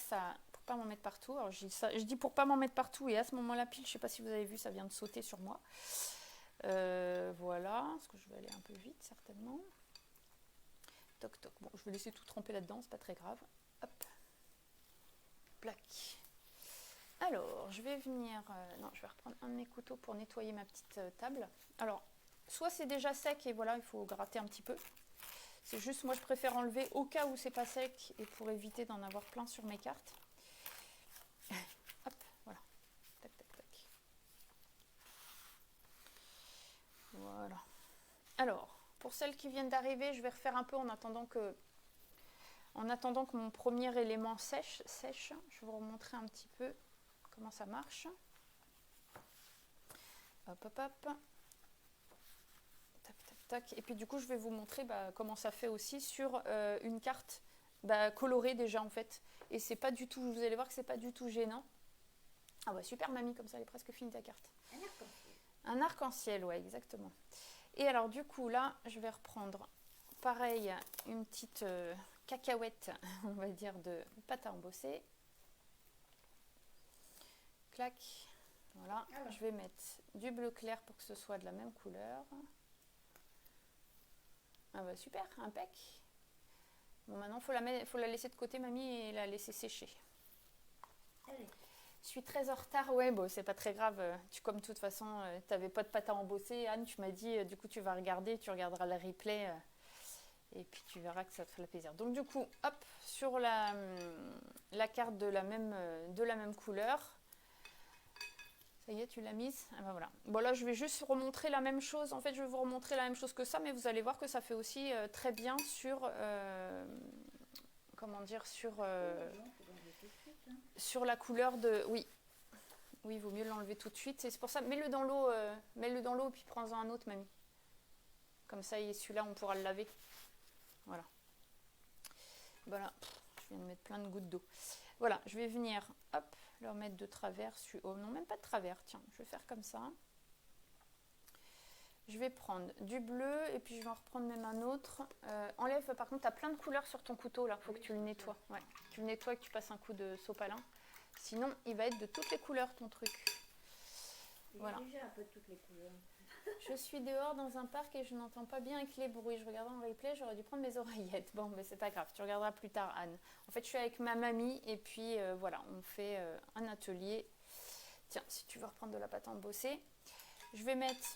m'en mettre partout. Alors je dis pour pas m'en mettre partout et à ce moment-là pile, je sais pas si vous avez vu, ça vient de sauter sur moi. Voilà, parce que je vais aller un peu vite certainement. Toc toc. Bon, je vais laisser tout tremper là-dedans, c'est pas très grave. Hop. Plac. Alors, je vais venir... non, je vais reprendre un de mes couteaux pour nettoyer ma petite table. Alors, soit c'est déjà sec et voilà, il faut gratter un petit peu. C'est juste, moi je préfère enlever au cas où c'est pas sec et pour éviter d'en avoir plein sur mes cartes. Hop, voilà. Tac, tac, tac. Voilà. Alors, pour celles qui viennent d'arriver, je vais refaire un peu en attendant que mon premier élément sèche. Je vais vous remontrer un petit peu comment ça marche. Hop, hop, hop. Tac, tac, tac. Et puis du coup, je vais vous montrer comment ça fait aussi sur une carte colorée déjà en fait. Et c'est pas du tout, vous allez voir que c'est pas du tout gênant. Ah bah super mamie, comme ça elle est presque finie ta carte. Un arc-en-ciel. Un arc-en-ciel, ouais, exactement. Et alors du coup là, je vais reprendre pareil une petite cacahuète, on va dire, de pâte à embosser. Clac. Voilà. Alors. Je vais mettre du bleu clair pour que ce soit de la même couleur. Ah bah super, impec. Bon maintenant faut la laisser de côté mamie et la laisser sécher. Allez. Je suis très en retard, ouais, bon, c'est pas très grave. Comme de toute façon, tu n'avais pas de pâte à embosser. Anne, tu m'as dit, du coup, tu vas regarder, tu regarderas le replay et puis tu verras que ça te fera plaisir. Donc, du coup, hop, sur la carte de la même couleur. Ça y est, tu l'as mise. Ah ben voilà. Bon, là, je vais juste remontrer la même chose. En fait, je vais vous remontrer la même chose que ça, mais vous allez voir que ça fait aussi très bien sur. Comment dire, sur la couleur de... Oui, il vaut mieux l'enlever tout de suite. C'est pour ça, mets-le dans l'eau et puis prends-en un autre, mamie. Comme ça, celui-là, on pourra le laver. Voilà. Voilà, je viens de mettre plein de gouttes d'eau. Voilà, je vais venir, hop, le remettre de travers. Oh non, même pas de travers, tiens, je vais faire comme ça. Je vais prendre du bleu et puis je vais en reprendre même un autre. Enlève, par contre, tu as plein de couleurs sur ton couteau là, il faut que tu le nettoies. Ouais, tu le nettoies et que tu passes un coup de sopalin. Sinon, il va être de toutes les couleurs ton truc. Voilà. Déjà un peu de toutes les couleurs. Je suis dehors dans un parc et je n'entends pas bien avec les bruits. Je regarde en replay, j'aurais dû prendre mes oreillettes. Bon, mais c'est pas grave, tu regarderas plus tard, Anne. En fait, je suis avec ma mamie et puis voilà, on fait un atelier. Tiens, si tu veux reprendre de la pâte à embosser, je vais mettre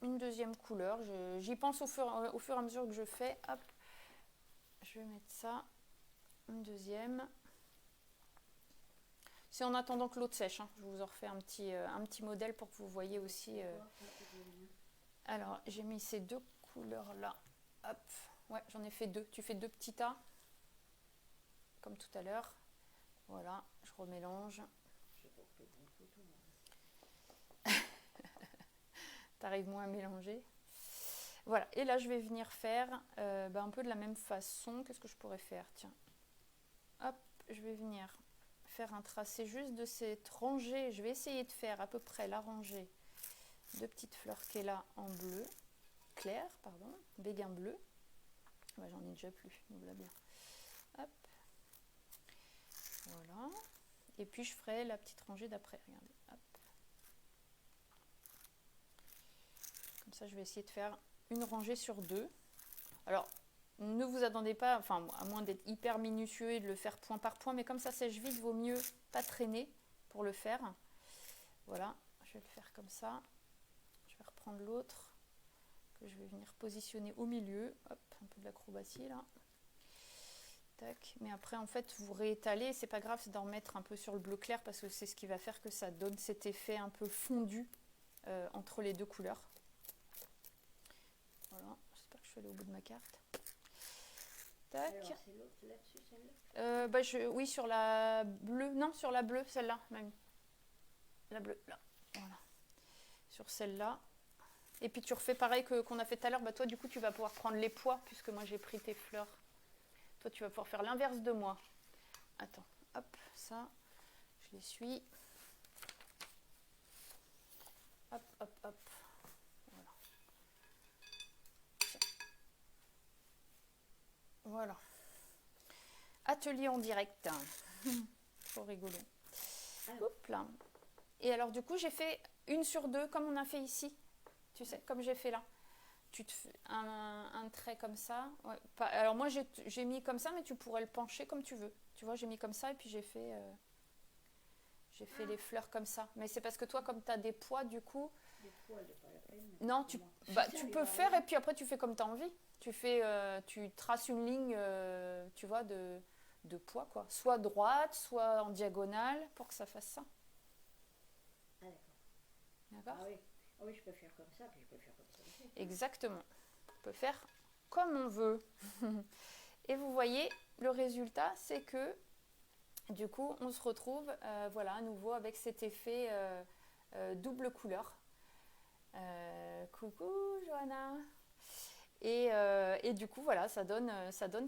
une deuxième couleur. J'y pense au fur et à mesure que je fais. Hop, je vais mettre ça, une deuxième. C'est en attendant que l'autre sèche. Hein. Je vous en refais un petit modèle pour que vous voyez aussi. Alors, j'ai mis ces deux couleurs-là. Hop, ouais, j'en ai fait deux. Tu fais deux petits tas, comme tout à l'heure. Voilà, je remélange. T'arrives moins à mélanger. Voilà, et là je vais venir faire un peu de la même façon. Qu'est-ce que je pourrais faire? Tiens, hop, je vais venir faire un tracé juste de cette rangée. Je vais essayer de faire à peu près la rangée de petites fleurs qui est là en bleu clair, pardon, béguin bleu. Ouais, j'en ai déjà plus, donc là bien. Hop, voilà. Et puis je ferai la petite rangée d'après. Regardez, hop. Comme ça, je vais essayer de faire une rangée sur deux. Alors, ne vous attendez pas, enfin, à moins d'être hyper minutieux et de le faire point par point, mais comme ça sèche vite, vaut mieux pas traîner pour le faire. Voilà, je vais le faire comme ça. Je vais reprendre l'autre. que je vais venir positionner au milieu. Hop, un peu de l'acrobatie là. Tac. Mais après, en fait, vous réétalez. C'est pas grave d'en mettre un peu sur le bleu clair parce que c'est ce qui va faire que ça donne cet effet un peu fondu entre les deux couleurs. Voilà. J'espère que je suis allée au bout de ma carte. Tac. Alors, c'est l'autre là-dessus, celle-là Oui, sur la bleue. Non, sur la bleue, celle-là même. La bleue, là. Voilà. Sur celle-là. Et puis tu refais pareil qu'on a fait tout à l'heure. Bah, toi, du coup, tu vas pouvoir prendre les poids puisque moi, j'ai pris tes fleurs. Toi, tu vas pouvoir faire l'inverse de moi. Attends, hop, ça, je les suis. Hop, hop, hop. Voilà. Voilà. Atelier en direct. Trop rigolo. Hop là. Et alors, du coup, j'ai fait 1 sur 2 comme on a fait ici. Tu sais, comme j'ai fait là. Tu te fais un trait comme ça. Ouais, alors moi j'ai mis comme ça, mais tu pourrais le pencher comme tu veux. Tu vois, j'ai mis comme ça et puis j'ai fait les fleurs comme ça. Mais c'est parce que toi, comme tu as des poids, du coup... Des poids, il n'y a pas la peine. Non, tu peux faire et puis après tu fais comme tu as envie. Tu traces une ligne, tu vois, de poids, quoi. Soit droite, soit en diagonale, pour que ça fasse ça. Ah d'accord. D'accord ? Ah oui. Ah oui, je peux faire comme ça, puis je peux faire comme ça aussi. Exactement. On peut faire comme on veut. Et vous voyez, le résultat, c'est que du coup, on se retrouve voilà, à nouveau avec cet effet double couleur. Coucou Johanna. Et du coup, voilà, ça donne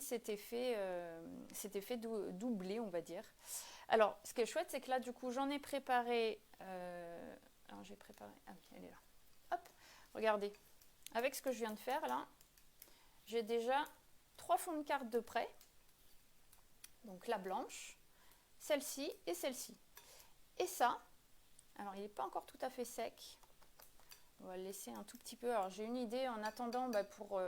cet effet doublé, on va dire. Alors, ce qui est chouette, c'est que là, du coup, j'en ai préparé... alors, j'ai préparé... Ah oui, elle est là. Hop, regardez. Avec ce que je viens de faire, là, j'ai déjà 3 fonds de carte de près. Donc, la blanche, celle-ci et celle-ci. Et ça, alors, il n'est pas encore tout à fait sec. On va le laisser un tout petit peu. Alors, j'ai une idée en attendant pour...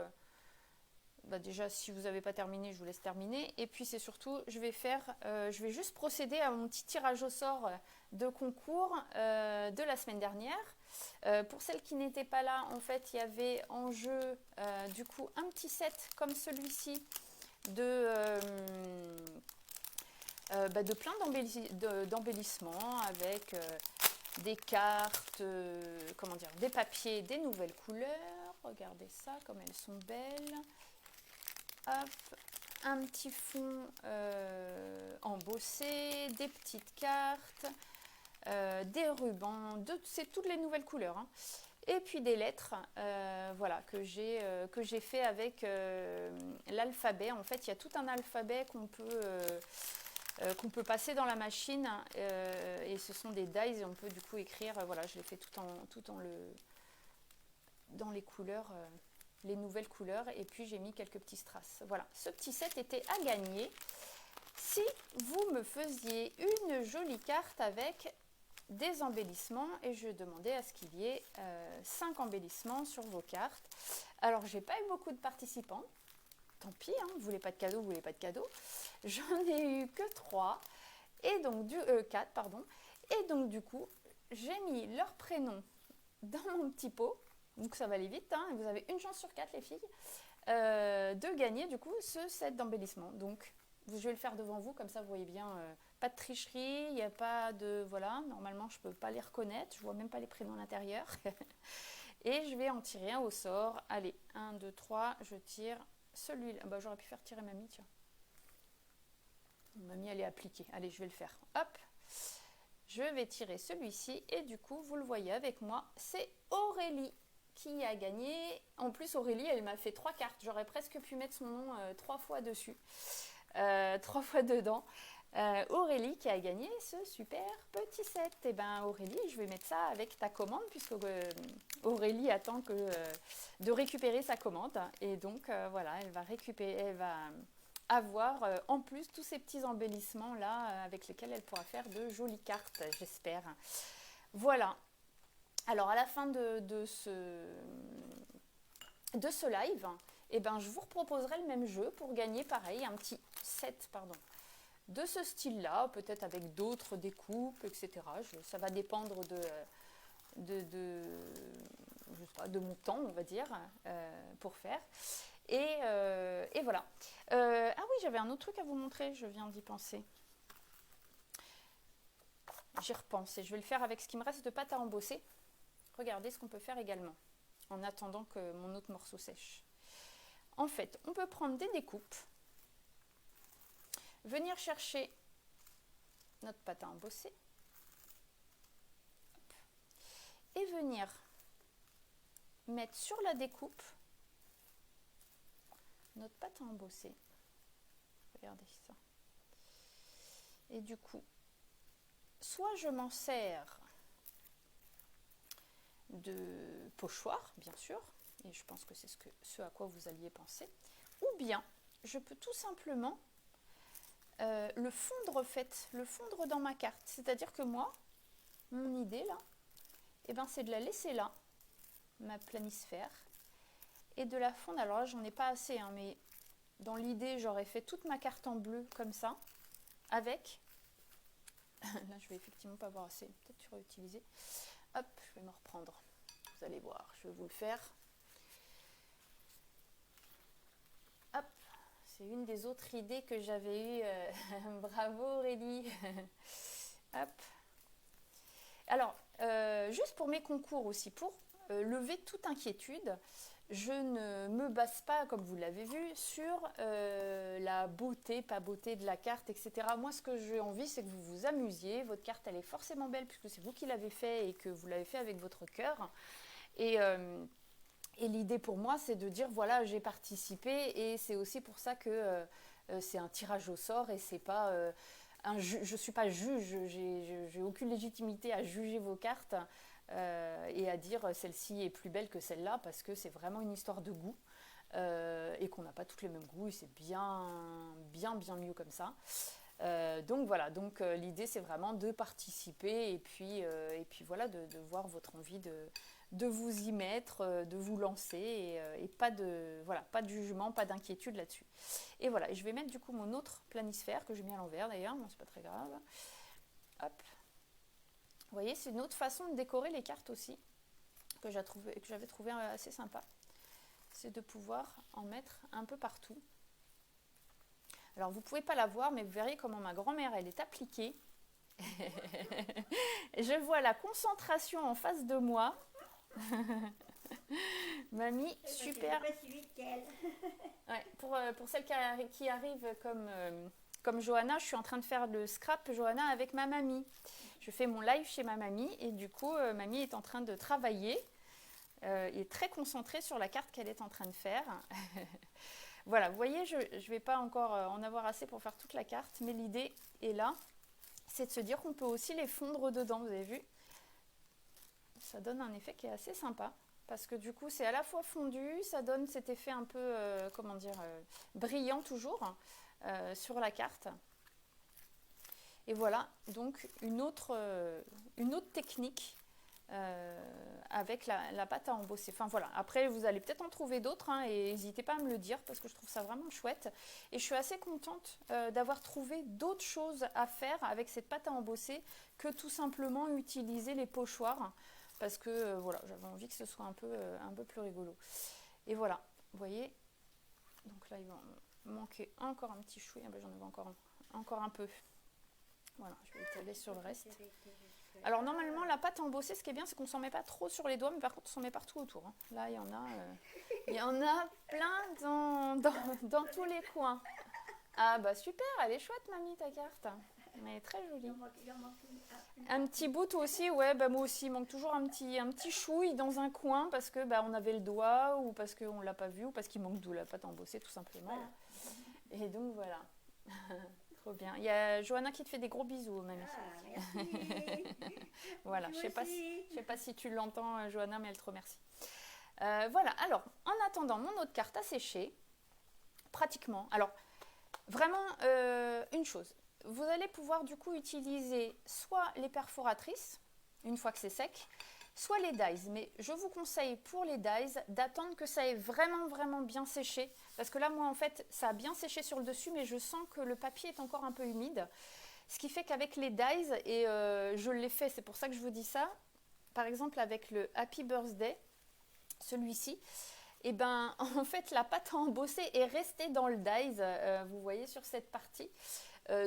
déjà, si vous n'avez pas terminé, je vous laisse terminer. Et puis, c'est surtout, je vais juste procéder à mon petit tirage au sort de concours de la semaine dernière. Pour celles qui n'étaient pas là, en fait, il y avait en jeu, du coup, un petit set comme celui-ci de plein d'embellissements avec des cartes, des papiers, des nouvelles couleurs. Regardez ça, comme elles sont belles. Hop, un petit fond embossé, des petites cartes, des rubans, c'est toutes les nouvelles couleurs. Hein. Et puis des lettres, voilà, que j'ai fait avec l'alphabet. En fait, il y a tout un alphabet qu'on peut passer dans la machine et ce sont des dies et on peut du coup écrire. Voilà, je l'ai fait dans les couleurs. Les nouvelles couleurs et puis j'ai mis quelques petits strass. Voilà, ce petit set était à gagner si vous me faisiez une jolie carte avec des embellissements et je demandais à ce qu'il y ait 5 embellissements sur vos cartes. Alors j'ai pas eu beaucoup de participants, tant pis, hein, vous voulez pas de cadeau, vous voulez pas de cadeau. J'en ai eu que 3 et donc 4 pardon. Et donc du coup, j'ai mis leur prénom dans mon petit pot. Donc ça va aller vite, hein. Vous avez une chance sur 4 les filles de gagner du coup ce set d'embellissement. Donc je vais le faire devant vous, comme ça vous voyez bien, pas de tricherie, il n'y a pas de... Voilà, normalement je ne peux pas les reconnaître, je ne vois même pas les prénoms à l'intérieur. Et je vais en tirer un au sort. Allez, 1, 2, 3, je tire celui-là. Bah, j'aurais pu faire tirer mamie, tiens. Mamie elle est appliquée, allez je vais le faire. Hop, je vais tirer celui-ci et du coup vous le voyez avec moi, c'est Aurélie qui a gagné. En plus Aurélie elle m'a fait 3 cartes, j'aurais presque pu mettre son nom 3 fois dessus, 3 fois dedans. Aurélie qui a gagné ce super petit set. Et ben Aurélie, je vais mettre ça avec ta commande puisque Aurélie attend de récupérer sa commande et donc voilà, elle va avoir en plus tous ces petits embellissements là avec lesquels elle pourra faire de jolies cartes, j'espère. Voilà. Alors à la fin de ce live, eh ben, je vous reproposerai le même jeu pour gagner pareil un petit set de ce style-là, peut-être avec d'autres découpes, etc. Ça va dépendre de je sais pas, de mon temps, on va dire, pour faire. Et voilà. Ah oui, j'avais un autre truc à vous montrer, je viens d'y penser. J'y repense et je vais le faire avec ce qui me reste de pâte à embosser. Regardez ce qu'on peut faire également, en attendant que mon autre morceau sèche. En fait, on peut prendre des découpes, venir chercher notre pâte à embosser, et venir mettre sur la découpe notre pâte à embosser. Regardez ça. Et du coup, soit je m'en sers de pochoir, bien sûr, et je pense que c'est ce à quoi vous alliez penser, ou bien je peux tout simplement le fondre dans ma carte. C'est-à-dire que moi, mon idée là, c'est de la laisser là, ma planisphère, et de la fondre. Alors là, j'en ai pas assez, hein, mais dans l'idée, j'aurais fait toute ma carte en bleu comme ça, avec. Là, je vais effectivement pas avoir assez, peut-être réutiliser. Hop, je vais me reprendre. Vous allez voir, je vais vous le faire. Hop, c'est une des autres idées que j'avais eues. Bravo Aurélie. Hop. Alors, juste pour mes concours aussi, pour lever toute inquiétude, je ne me base pas, comme vous l'avez vu, sur la beauté, pas beauté de la carte, etc. Moi, ce que j'ai envie, c'est que vous vous amusiez. Votre carte, elle est forcément belle puisque c'est vous qui l'avez fait et que vous l'avez fait avec votre cœur. Et l'idée pour moi, c'est de dire, voilà, j'ai participé et c'est aussi pour ça que c'est un tirage au sort et c'est pas... je ne suis pas juge, j'ai aucune légitimité à juger vos cartes et à dire celle-ci est plus belle que celle-là parce que c'est vraiment une histoire de goût et qu'on n'a pas tous les mêmes goûts et c'est bien mieux comme ça. Donc voilà, l'idée c'est vraiment de participer et puis voilà, de voir votre envie de vous y mettre, de vous lancer et pas de jugement, pas d'inquiétude là-dessus. Et voilà, et je vais mettre du coup mon autre planisphère que j'ai mis à l'envers d'ailleurs, bon, c'est pas très grave. Hop. Vous voyez, c'est une autre façon de décorer les cartes aussi que j'avais trouvé assez sympa. C'est de pouvoir en mettre un peu partout. Alors vous ne pouvez pas la voir, mais vous verrez comment ma grand-mère elle est appliquée. Je vois la concentration en face de moi. Mamie, super. Ouais, pour celles qui arrivent comme Johanna, je suis en train de faire le scrap Johanna avec ma mamie. Je fais mon live chez ma mamie et du coup, mamie est en train de travailler et très concentrée sur la carte qu'elle est en train de faire. Voilà, vous voyez, je ne vais pas encore en avoir assez pour faire toute la carte, mais l'idée est là, c'est de se dire qu'on peut aussi les fondre dedans, vous avez vu? Ça donne un effet qui est assez sympa, parce que du coup, c'est à la fois fondu, ça donne cet effet un peu, brillant toujours sur la carte. Et voilà, donc une autre technique avec la pâte à embosser. Enfin voilà, après vous allez peut-être en trouver d'autres hein, et n'hésitez pas à me le dire parce que je trouve ça vraiment chouette. Et je suis assez contente d'avoir trouvé d'autres choses à faire avec cette pâte à embosser que tout simplement utiliser les pochoirs parce que voilà, j'avais envie que ce soit un peu plus rigolo. Et voilà, vous voyez, donc là il va me manquer encore un petit chouïa, j'en avais encore un peu. Voilà, je vais étaler sur le reste. Alors normalement la pâte embossée, ce qui est bien, c'est qu'on ne s'en met pas trop sur les doigts, mais par contre on s'en met partout autour. Hein. Là il y en a plein dans tous les coins. Ah bah super, elle est chouette mamie ta carte. Elle est très jolie. Un petit bout aussi, ouais, bah moi aussi, il manque toujours un petit chouille dans un coin parce que bah, on avait le doigt ou parce qu'on ne l'a pas vu ou parce qu'il manque de la pâte embossée tout simplement. Voilà. Et donc voilà. Trop bien. Il y a Johanna qui te fait des gros bisous, mamie. Ah, merci. Voilà, je sais pas si tu l'entends, Johanna, mais elle te remercie. Voilà, alors, en attendant mon autre carte à sécher, pratiquement, alors, vraiment, une chose. Vous allez pouvoir, du coup, utiliser soit les perforatrices, une fois que c'est sec, soit les dies. Mais je vous conseille, pour les dies, d'attendre que ça ait vraiment bien séché. Parce que là, moi, en fait, ça a bien séché sur le dessus, mais je sens que le papier est encore un peu humide. Ce qui fait qu'avec les dies, et je l'ai fait, c'est pour ça que je vous dis ça, par exemple avec le Happy Birthday, celui-ci, et ben en fait la pâte à embosser est restée dans le dies, vous voyez sur cette partie.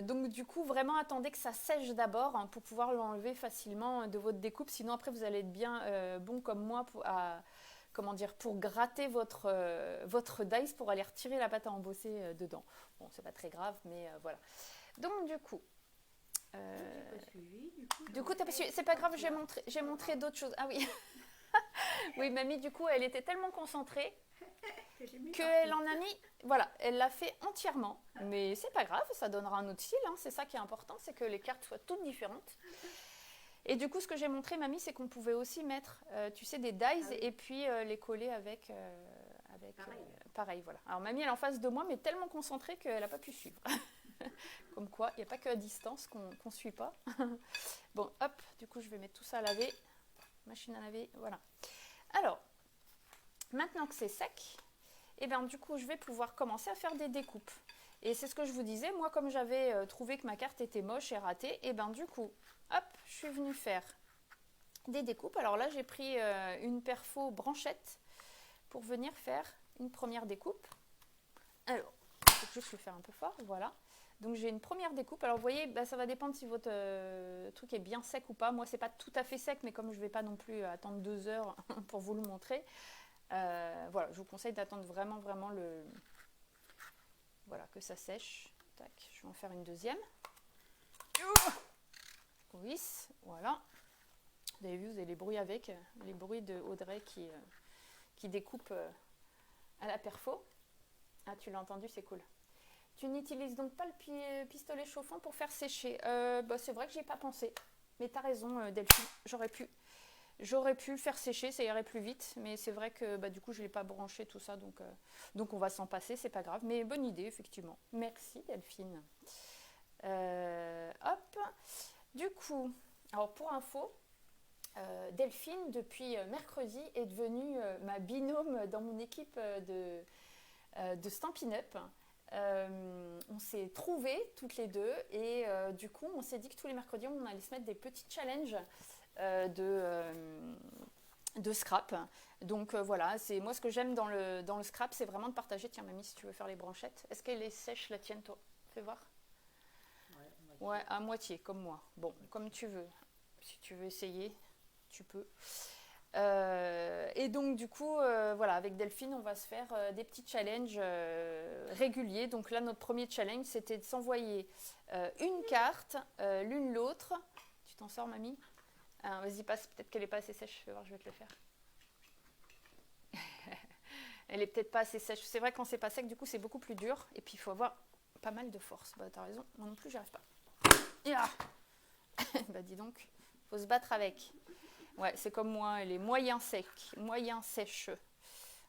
Donc du coup vraiment attendez que ça sèche d'abord pour pouvoir l'enlever facilement de votre découpe, sinon après vous allez être bien bon comme moi pour gratter votre dice pour aller retirer la pâte à embosser dedans. Bon, c'est pas très grave, mais voilà. Donc du coup t'as pas suivi. C'est pas grave, j'ai montré d'autres choses. Ah oui. Oui, mamie, du coup, elle était tellement concentrée qu'elle en a mis, voilà, elle l'a fait entièrement. Mais c'est pas grave, ça donnera un autre style, hein. C'est ça qui est important, c'est que les cartes soient toutes différentes. Et du coup, ce que j'ai montré, mamie, c'est qu'on pouvait aussi mettre, tu sais, des dies et puis les coller avec pareil, voilà. Alors mamie, elle est en face de moi, mais tellement concentrée qu'elle n'a pas pu suivre. Comme quoi, il n'y a pas qu'à distance qu'on ne suit pas. Bon, hop, du coup, je vais mettre tout ça à laver. Machine à laver, voilà. Alors, maintenant que c'est sec, et bien du coup, je vais pouvoir commencer à faire des découpes. Et c'est ce que je vous disais, moi, comme j'avais trouvé que ma carte était moche et ratée, et bien du coup, hop, je suis venue faire des découpes. Alors là, j'ai pris une perfo branchette pour venir faire une première découpe. Alors, je vais juste le faire un peu fort, voilà. Donc j'ai une première découpe. Alors vous voyez, ça va dépendre si votre truc est bien sec ou pas. Moi, c'est pas tout à fait sec, mais comme je ne vais pas non plus attendre 2 heures pour vous le montrer, voilà, je vous conseille d'attendre vraiment voilà, que ça sèche. Tac, je vais en faire une deuxième. Oui, voilà. Vous avez vu, vous avez les bruits avec, les bruits de Audrey qui découpe à la perfo. Ah, tu l'as entendu, c'est cool. Tu n'utilises donc pas le pistolet chauffant pour faire sécher. C'est vrai que j'y ai pas pensé. Mais tu as raison, Delphine. J'aurais pu le faire sécher, ça irait plus vite. Mais c'est vrai que du coup, je ne l'ai pas branché, tout ça. Donc on va s'en passer, c'est pas grave. Mais bonne idée, effectivement. Merci, Delphine. Hop. Du coup, alors pour info, Delphine, depuis mercredi, est devenue ma binôme dans mon équipe de Stampin' Up. On s'est trouvées toutes les deux et du coup on s'est dit que tous les mercredis on allait se mettre des petits challenges de scrap. Donc voilà, c'est moi ce que j'aime dans le scrap, c'est vraiment de partager. Tiens mamie, si tu veux faire les branchettes, est-ce qu'elle est sèche la tienne toi? Fais voir. Ouais, à moitié comme moi. Bon, comme tu veux. Si tu veux essayer, tu peux. Et donc du coup, voilà, avec Delphine, on va se faire des petits challenges réguliers. Donc là, notre premier challenge, c'était de s'envoyer une carte, l'une l'autre. Tu t'en sors, mamie? Vas-y, passe. Peut-être qu'elle n'est pas assez sèche. Je vais voir, je vais te le faire. Elle est peut-être pas assez sèche. C'est vrai, quand c'est pas sec, du coup, c'est beaucoup plus dur. Et puis, il faut avoir pas mal de force. T'as raison. Moi non plus, j'y arrive pas. Dis donc, faut se battre avec. Ouais, c'est comme moi, elle est moyen sec, moyen sèche.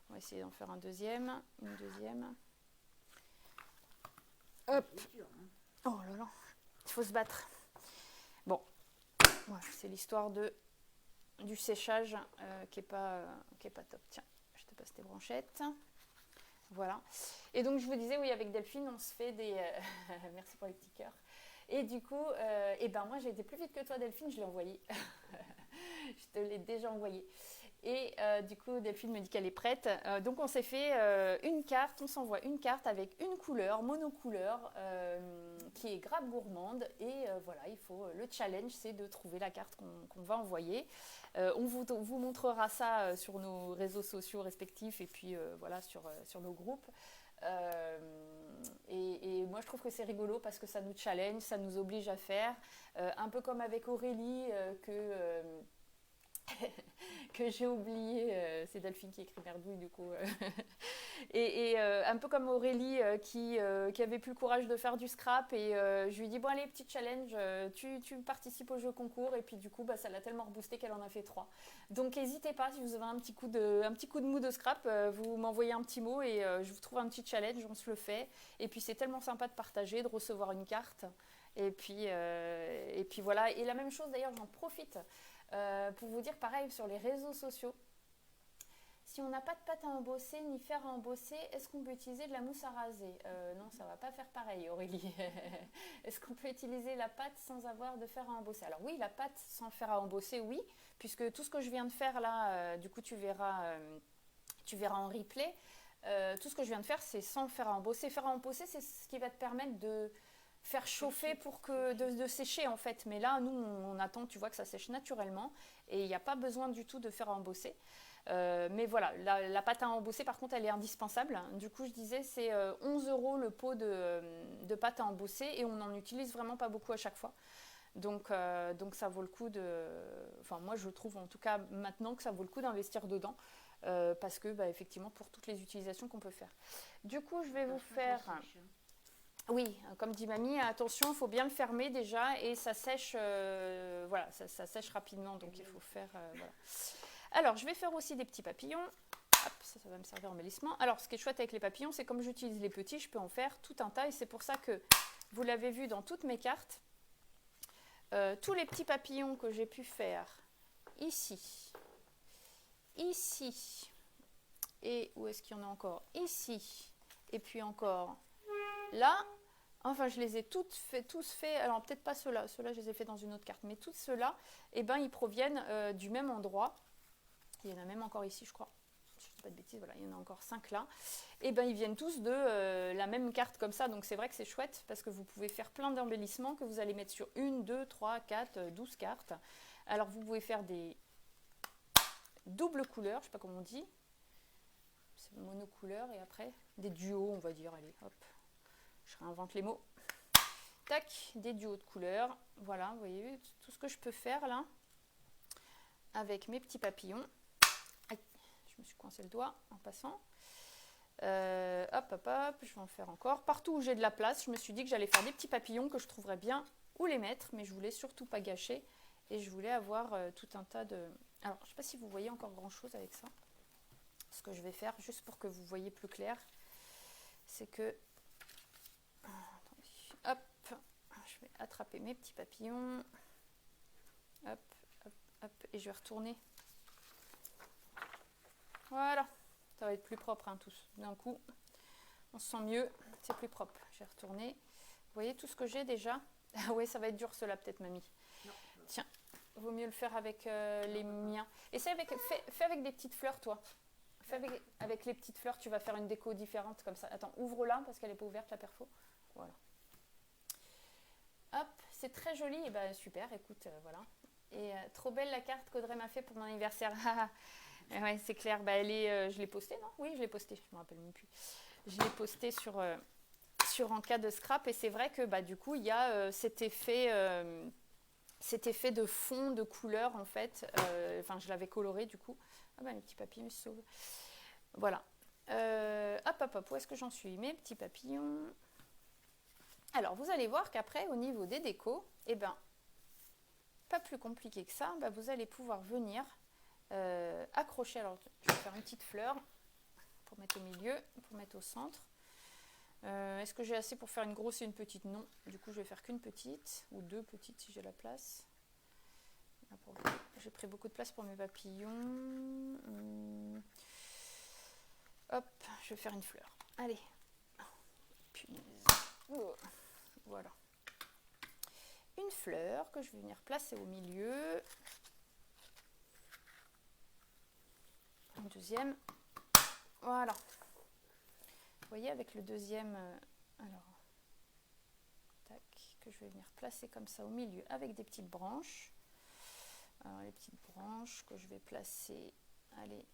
On va essayer d'en faire une deuxième. Hop. Oh là là, il faut se battre. Bon, voilà, c'est l'histoire du séchage qui est pas top. Tiens, je te passe tes branchettes. Voilà. Et donc je vous disais, oui, avec Delphine, on se fait des... Merci pour les petits cœurs. Et du coup, moi j'ai été plus vite que toi Delphine, je l'ai envoyé. Je te l'ai déjà envoyé. Et du coup, Delphine me dit qu'elle est prête. Donc on s'est fait une carte, on s'envoie une carte avec une couleur, monocouleur, qui est grave gourmande. Et voilà, le challenge, c'est de trouver la carte qu'on va envoyer. On vous montrera ça sur nos réseaux sociaux respectifs et puis voilà, sur nos groupes. Et moi je trouve que c'est rigolo parce que ça nous challenge, ça nous oblige à faire, un peu comme avec Aurélie que j'ai oublié, c'est Delphine qui écrit merdouille du coup, et un peu comme Aurélie qui avait plus le courage de faire du scrap et je lui dis bon allez petit challenge, tu participes au jeu concours et puis du coup ça l'a tellement reboosté qu'elle en a fait 3. Donc n'hésitez pas si vous avez un petit coup de mou de scrap, vous m'envoyez un petit mot et je vous trouve un petit challenge, on se le fait et puis c'est tellement sympa de partager, de recevoir une carte et puis voilà. Et la même chose d'ailleurs, j'en profite pour vous dire pareil sur les réseaux sociaux. Si on n'a pas de pâte à embosser ni fer à embosser, est-ce qu'on peut utiliser de la mousse à raser? Non, ça ne va pas faire pareil, Aurélie. Est-ce qu'on peut utiliser la pâte sans avoir de fer à embosser? Alors oui, la pâte sans fer à embosser, oui, puisque tout ce que je viens de faire là, du coup tu verras tu verras en replay. Tout ce que je viens de faire, c'est sans fer à embosser. Fer à embosser, c'est ce qui va te permettre de faire chauffer pour que de sécher en fait. Mais là, nous, on attend, tu vois que ça sèche naturellement et il n'y a pas besoin du tout de fer à embosser. Mais voilà, la pâte à embosser, par contre, elle est indispensable. Du coup, je disais, c'est 11 € le pot de pâte à embosser et on n'en utilise vraiment pas beaucoup à chaque fois. Donc ça vaut le coup de... Enfin, moi, je trouve en tout cas maintenant que ça vaut le coup d'investir dedans. Parce que, effectivement, pour toutes les utilisations qu'on peut faire. Du coup, je vais vous faire... Oui, comme dit mamie, attention, il faut bien le fermer déjà et ça sèche, voilà, ça sèche rapidement, donc il faut faire, voilà. Alors, je vais faire aussi des petits papillons. Hop, ça va me servir en embellissement. Alors, ce qui est chouette avec les papillons, c'est comme j'utilise les petits, je peux en faire tout un tas et c'est pour ça que, vous l'avez vu dans toutes mes cartes, tous les petits papillons que j'ai pu faire ici, ici, et où est-ce qu'il y en a encore? Ici, et puis encore là. Enfin, je les ai tous faits, alors peut-être pas ceux-là, je les ai faits dans une autre carte, mais tous ceux-là, eh ben, ils proviennent du même endroit. Il y en a même encore ici, je crois. Je ne dis pas de bêtises, voilà, il y en a encore 5 là. Et ben, ils viennent tous de la même carte comme ça, donc c'est vrai que c'est chouette, parce que vous pouvez faire plein d'embellissements que vous allez mettre sur 1, 2, 3, 4, 12 cartes. Alors, vous pouvez faire des doubles couleurs, je ne sais pas comment on dit, c'est monocouleur, et après, des duos, on va dire, allez, hop. Je réinvente les mots. Tac, des duos de couleurs. Voilà, vous voyez tout ce que je peux faire là avec mes petits papillons. Aïe, je me suis coincé le doigt en passant. Hop, hop, hop, je vais en faire encore. Partout où j'ai de la place, je me suis dit que j'allais faire des petits papillons que je trouverais bien où les mettre, mais je voulais surtout pas gâcher et je voulais avoir tout un tas de... Alors, je ne sais pas si vous voyez encore grand chose avec ça. Ce que je vais faire, juste pour que vous voyez plus clair, c'est que hop, je vais attraper mes petits papillons. Hop, hop, hop, et je vais retourner. Voilà, ça va être plus propre, hein, tous. D'un coup, on se sent mieux, c'est plus propre. Je vais retourner. Vous voyez tout ce que j'ai déjà? Ah ouais, ça va être dur cela peut-être, mamie. Non. Tiens, vaut mieux le faire avec les miens. Essaye fais avec des petites fleurs, toi. Fais avec les petites fleurs, tu vas faire une déco différente comme ça. Attends, ouvre-la parce qu'elle n'est pas ouverte, la perfo. Voilà. Hop, c'est très joli, et ben super, écoute, voilà. Et trop belle la carte qu'Audrey m'a fait pour mon anniversaire. Ouais, c'est clair, elle est, je l'ai postée, non? Oui, je l'ai postée, je ne me rappelle même plus. Je l'ai postée sur En cas de scrap, et c'est vrai que du coup, il y a cet effet de fond, de couleur en fait. Enfin, je l'avais coloré du coup. Ah mes petits papillons se sauvent. Voilà. Hop, hop, hop, où est-ce que j'en suis? Mes petits papillons. Alors, vous allez voir qu'après, au niveau des décos, pas plus compliqué que ça, vous allez pouvoir venir accrocher. Alors, je vais faire une petite fleur pour mettre au milieu, pour mettre au centre. Est-ce que j'ai assez pour faire une grosse et une petite? Non. Du coup, je vais faire qu'une petite, ou 2 petites si j'ai la place. J'ai pris beaucoup de place pour mes papillons. Hop, je vais faire une fleur. Allez. Punaise. Oh. Voilà. Une fleur que je vais venir placer au milieu. Une deuxième. Voilà. Vous voyez, avec le deuxième, alors, tac, que je vais venir placer comme ça au milieu avec des petites branches. Alors, les petites branches que je vais placer, allez,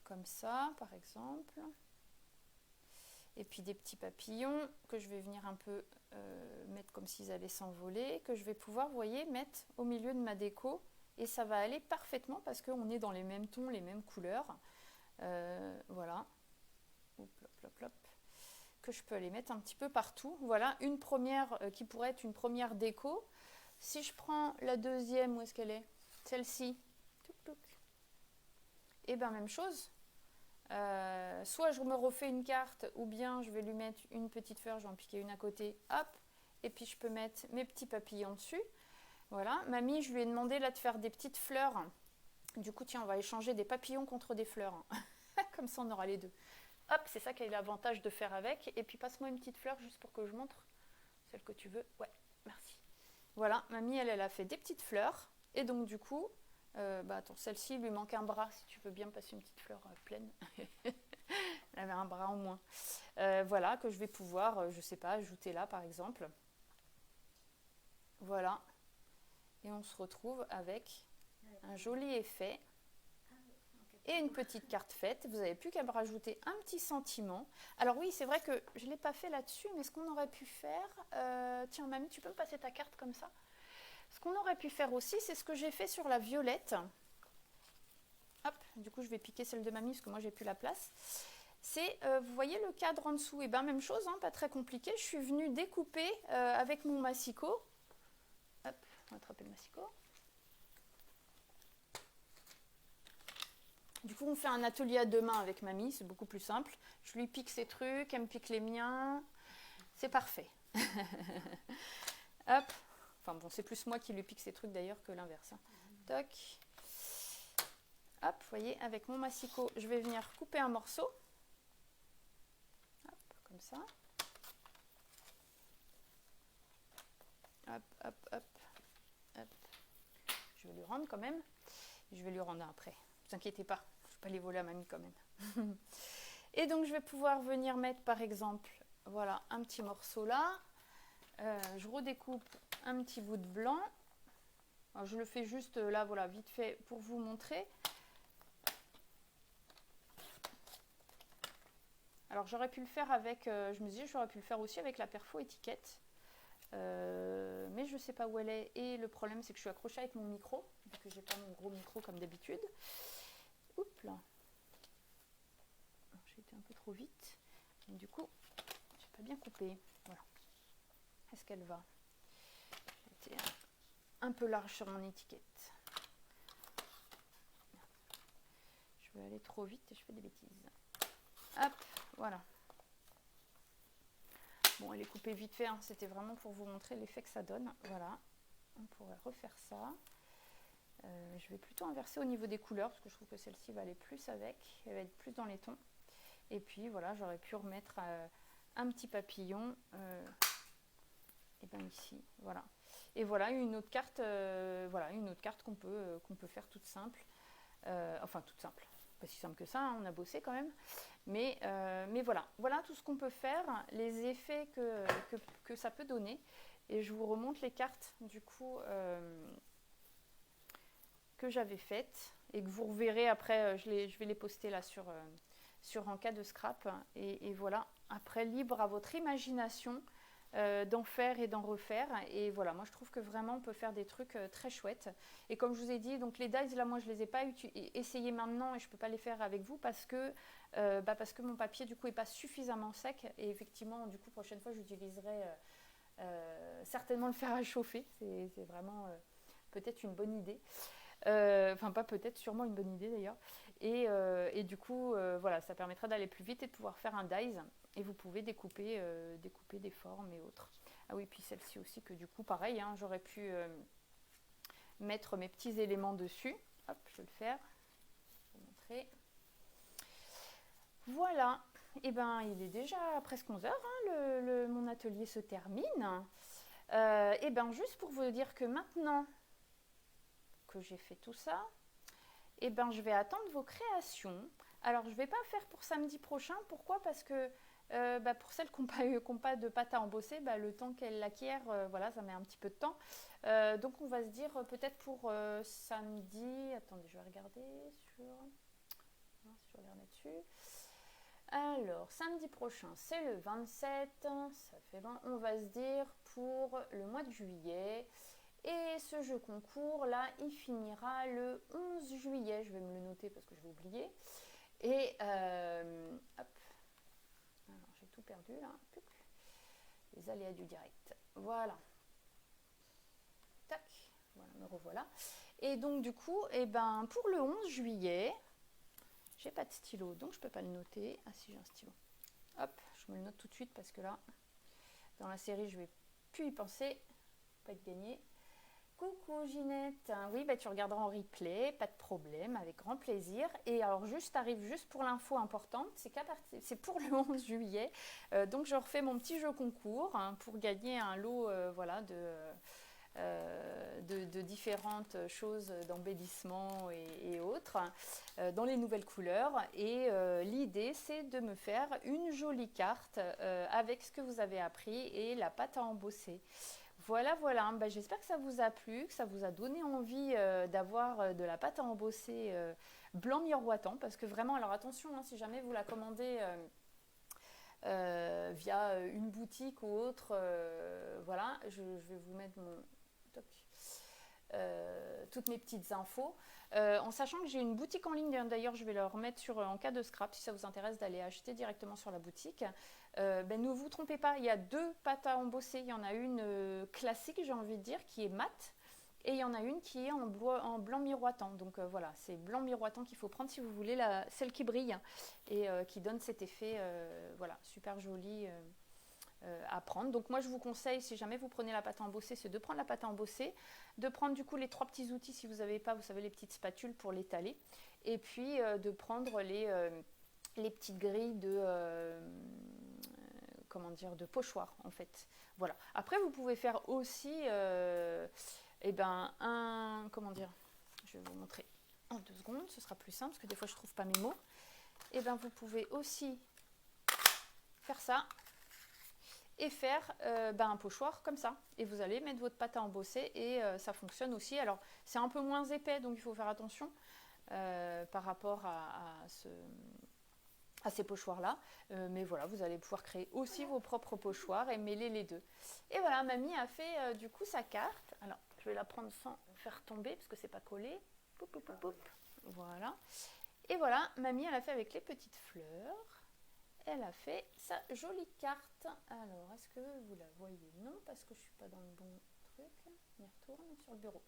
comme ça, par exemple. Et puis des petits papillons que je vais venir un peu mettre comme s'ils allaient s'envoler, que je vais pouvoir, vous voyez, mettre au milieu de ma déco. Et ça va aller parfaitement parce qu'on est dans les mêmes tons, les mêmes couleurs. Voilà. Hop, hop, hop, que je peux aller mettre un petit peu partout. Voilà, une première qui pourrait être une première déco. Si je prends la deuxième, où est-ce qu'elle est? Celle-ci. Et même chose. Soit je me refais une carte, ou bien je vais lui mettre une petite fleur, je vais en piquer une à côté, hop, et puis je peux mettre mes petits papillons dessus. Voilà, mamie, je lui ai demandé là de faire des petites fleurs. Du coup, tiens, on va échanger des papillons contre des fleurs. Comme ça, on aura les deux. Hop, c'est ça qui est l'avantage de faire avec. Et puis, passe-moi une petite fleur juste pour que je montre. Celle que tu veux. Ouais, merci. Voilà, mamie, elle a fait des petites fleurs. Et donc, du coup, Attends, celle-ci, il lui manque un bras, si tu veux bien passer une petite fleur pleine. Elle avait un bras en moins. Voilà, que je vais pouvoir, je sais pas, ajouter là par exemple. Voilà. Et on se retrouve avec un joli effet. Et une petite carte faite. Vous n'avez plus qu'à me rajouter un petit sentiment. Alors oui, c'est vrai que je ne l'ai pas fait là-dessus, mais ce qu'on aurait pu faire... tiens, mamie, tu peux me passer ta carte comme ça? Ce qu'on aurait pu faire aussi, c'est ce que j'ai fait sur la violette. Hop, du coup, je vais piquer celle de mamie, parce que moi, j'ai plus la place. C'est, vous voyez le cadre en dessous? Et bien, même chose, hein, pas très compliqué. Je suis venue découper avec mon massicot. Hop, on va attraper le massicot. Du coup, on fait un atelier à deux mains avec mamie, c'est beaucoup plus simple. Je lui pique ses trucs, elle me pique les miens. C'est parfait. Hop. Enfin bon, c'est plus moi qui lui pique ses trucs d'ailleurs que l'inverse. Hein. Toc. Hop, vous voyez, avec mon massicot, je vais venir couper un morceau. Hop, comme ça. Hop, hop, hop. Hop. Je vais lui rendre quand même. Je vais lui rendre un après. Ne vous inquiétez pas, je ne vais pas les voler à mamie quand même. Et donc je vais pouvoir venir mettre par exemple, voilà, un petit morceau là. Je redécoupe un petit bout de blanc. Alors, je le fais juste là, voilà, vite fait pour vous montrer. Alors j'aurais pu le faire avec, je me disais j'aurais pu le faire aussi avec la perfo étiquette. Mais je ne sais pas où elle est. Et le problème c'est que je suis accrochée avec mon micro, vu que j'ai pas mon gros micro comme d'habitude. Oups là. J'ai été un peu trop vite. Et du coup, j'ai pas bien coupé. Voilà. Est-ce qu'elle va? J'ai été un peu large sur mon étiquette. Je vais aller trop vite et je fais des bêtises. Hop, voilà. Bon, elle est coupée vite fait, hein. C'était vraiment pour vous montrer l'effet que ça donne. Voilà, on pourrait refaire ça. Je vais plutôt inverser au niveau des couleurs, parce que je trouve que celle-ci va aller plus avec. Elle va être plus dans les tons. Et puis, voilà, j'aurais pu remettre un petit papillon. Et bien ici, voilà. Et voilà une autre carte, qu'on peut faire toute simple. Enfin, toute simple. Pas si simple que ça, hein, on a bossé quand même. Mais voilà tout ce qu'on peut faire, les effets que ça peut donner. Et je vous remonte les cartes du coup que j'avais faites et que vous reverrez après. Je vais les poster là sur un cas de scrap. Et voilà, après libre à votre imagination d'en faire et d'en refaire. Et voilà, moi je trouve que vraiment on peut faire des trucs très chouettes. Et comme je vous ai dit, donc les dies là, moi je les ai pas essayés maintenant et je peux pas les faire avec vous parce que mon papier du coup est pas suffisamment sec. Et effectivement, du coup, prochaine fois j'utiliserai certainement le fer à chauffer. C'est vraiment peut-être une bonne idée. Enfin, pas peut-être, sûrement une bonne idée d'ailleurs. Et du coup, voilà, ça permettra d'aller plus vite et de pouvoir faire un dies. Et vous pouvez découper des formes et autres. Ah oui, puis celle-ci aussi, que du coup, pareil, hein, j'aurais pu mettre mes petits éléments dessus. Hop, je vais le faire. Je vais vous montrer. Voilà. Et ben, il est déjà presque 11h. Hein, mon atelier se termine. Et ben, juste pour vous dire que maintenant que j'ai fait tout ça, et ben, je vais attendre vos créations. Alors, je ne vais pas faire pour samedi prochain. Pourquoi? Parce que pour celles qui n'ont pas de pâte à embosser, le temps qu'elles l'acquièrent, voilà, ça met un petit peu de temps. Donc, on va se dire peut-être pour samedi. Attendez, je vais regarder sur les remettre dessus. Alors, samedi prochain, c'est le 27. Ça fait 20. On va se dire pour le mois de juillet. Et ce jeu concours, là, il finira le 11 juillet. Je vais me le noter parce que je vais oublier. Et hop. Alors, j'ai tout perdu là. Les aléas du direct. Voilà. Tac. Voilà, me revoilà. Et donc, du coup, pour le 11 juillet, j'ai pas de stylo, donc je peux pas le noter. Ah si, j'ai un stylo. Hop, je me le note tout de suite parce que là, dans la série, je vais plus y penser. Pas être gagné. Coucou Ginette, oui tu regarderas en replay, pas de problème, avec grand plaisir. Et alors arrive juste pour l'info importante, c'est pour le 11 juillet, donc je refais mon petit jeu concours pour gagner un lot de différentes choses d'embellissement et autres dans les nouvelles couleurs. Et l'idée, c'est de me faire une jolie carte avec ce que vous avez appris et la pâte à embosser. Voilà, voilà. Ben, j'espère que ça vous a plu, que ça vous a donné envie d'avoir de la pâte à embosser blanc miroitant. Parce que vraiment, alors attention, hein, si jamais vous la commandez via une boutique ou autre, voilà, je vais vous mettre toutes mes petites infos. En sachant que j'ai une boutique en ligne, d'ailleurs je vais le remettre en cas de scrap si ça vous intéresse d'aller acheter directement sur la boutique. Ne vous trompez pas, il y a 2 pâtes à embosser. Il y en a une classique, j'ai envie de dire, qui est mate, et il y en a une qui est en blanc miroitant. Donc voilà, c'est blanc miroitant qu'il faut prendre si vous voulez celle qui brille et qui donne cet effet voilà, super joli à prendre. Donc moi je vous conseille, si jamais vous prenez la pâte à embosser, c'est de prendre la pâte à embosser, de prendre du coup les 3 petits outils si vous n'avez pas, vous savez, les petites spatules pour l'étaler, et puis de prendre les petites grilles comment dire, de pochoir en fait. Voilà. Après vous pouvez faire aussi comment dire, je vais vous montrer en 2 secondes, ce sera plus simple parce que des fois je ne trouve pas mes mots. Vous pouvez aussi faire ça et faire un pochoir comme ça. Et vous allez mettre votre pâte à embosser et ça fonctionne aussi. Alors c'est un peu moins épais, donc il faut faire attention par rapport à ces pochoirs-là. Mais voilà, vous allez pouvoir créer aussi vos propres pochoirs et mêler les deux. Et voilà, mamie a fait du coup sa carte. Alors, je vais la prendre sans faire tomber parce que c'est pas collé. Poup, poup, poup, poup. Voilà. Et voilà, mamie, elle a fait avec les petites fleurs. Elle a fait sa jolie carte. Alors, est-ce que vous la voyez? Non, parce que je ne suis pas dans le bon truc. On y retourne sur le bureau.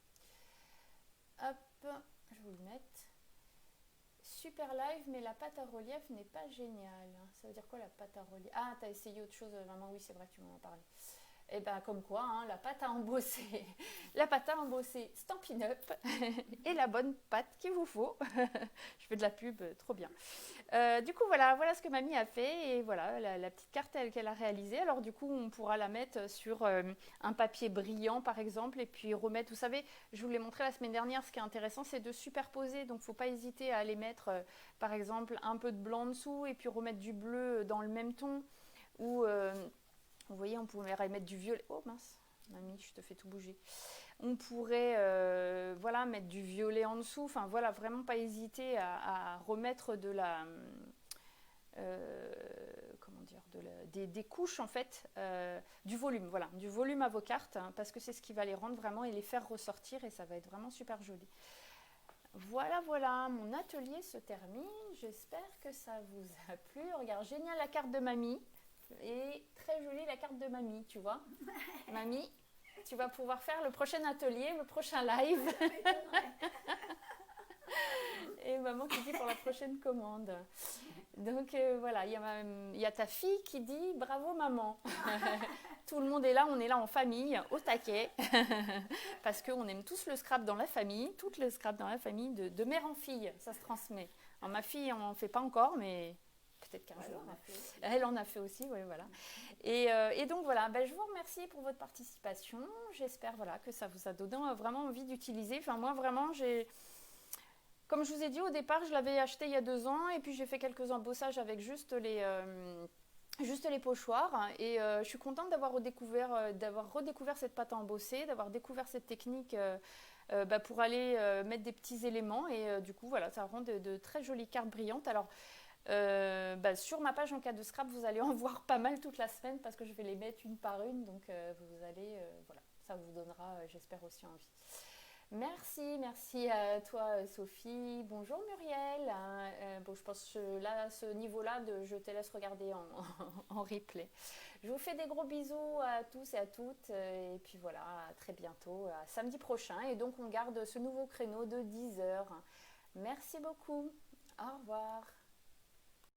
Hop, je vais vous le mettre. Super live, mais la pâte à relief n'est pas géniale. Ça veut dire quoi la pâte à relief? Ah, t'as essayé autre chose, maman? Oui, c'est vrai, tu m'en as parlé. Et comme quoi, hein, la pâte à embosser, Stampin' Up et la bonne pâte qu'il vous faut. Je fais de la pub, trop bien. Du coup, voilà ce que mamie a fait et voilà la petite carte qu'elle a réalisée. Alors du coup, on pourra la mettre sur un papier brillant par exemple et puis remettre, vous savez, je vous l'ai montré la semaine dernière, ce qui est intéressant, c'est de superposer. Donc, il ne faut pas hésiter à aller mettre par exemple un peu de blanc en dessous et puis remettre du bleu dans le même ton ou... vous voyez, on pourrait mettre du violet. Oh mince, mamie, je te fais tout bouger. On pourrait mettre du violet en dessous. Enfin voilà, vraiment pas hésiter à remettre des couches en fait, du volume. Voilà, du volume à vos cartes hein, parce que c'est ce qui va les rendre vraiment et les faire ressortir et ça va être vraiment super joli. Voilà, mon atelier se termine. J'espère que ça vous a plu. Regarde, génial la carte de mamie. Et très jolie la carte de mamie, tu vois. Mamie, tu vas pouvoir faire le prochain atelier, le prochain live. Et maman qui dit pour la prochaine commande. Donc voilà, il y a ta fille qui dit bravo maman. Tout le monde est là, on est là en famille, au taquet. Parce qu'on aime tous le scrap dans la famille, toutes le scrap dans la famille, de mère en fille, ça se transmet. Alors, ma fille, on n'en fait pas encore, mais... peut-être qu'un jour. Elle en a fait aussi, oui, voilà. Et donc voilà, je vous remercie pour votre participation. J'espère que ça vous a donné vraiment envie d'utiliser. Enfin, moi, vraiment, comme je vous ai dit au départ, je l'avais acheté il y a 2 ans et puis j'ai fait quelques embossages avec juste les pochoirs. Et je suis contente d'avoir redécouvert cette pâte à embosser, d'avoir découvert cette technique pour aller mettre des petits éléments. Et du coup, voilà, ça rend de très jolies cartes brillantes. Alors, sur ma page en cas de scrap, vous allez en voir pas mal toute la semaine parce que je vais les mettre une par une. Donc, vous allez, ça vous donnera, j'espère, aussi envie. Merci à toi Sophie. Bonjour Muriel. Je pense que là, à ce niveau-là, je te laisse regarder en replay. Je vous fais des gros bisous à tous et à toutes. Et puis voilà, à très bientôt, à samedi prochain. Et donc, on garde ce nouveau créneau de 10h. Merci beaucoup. Au revoir.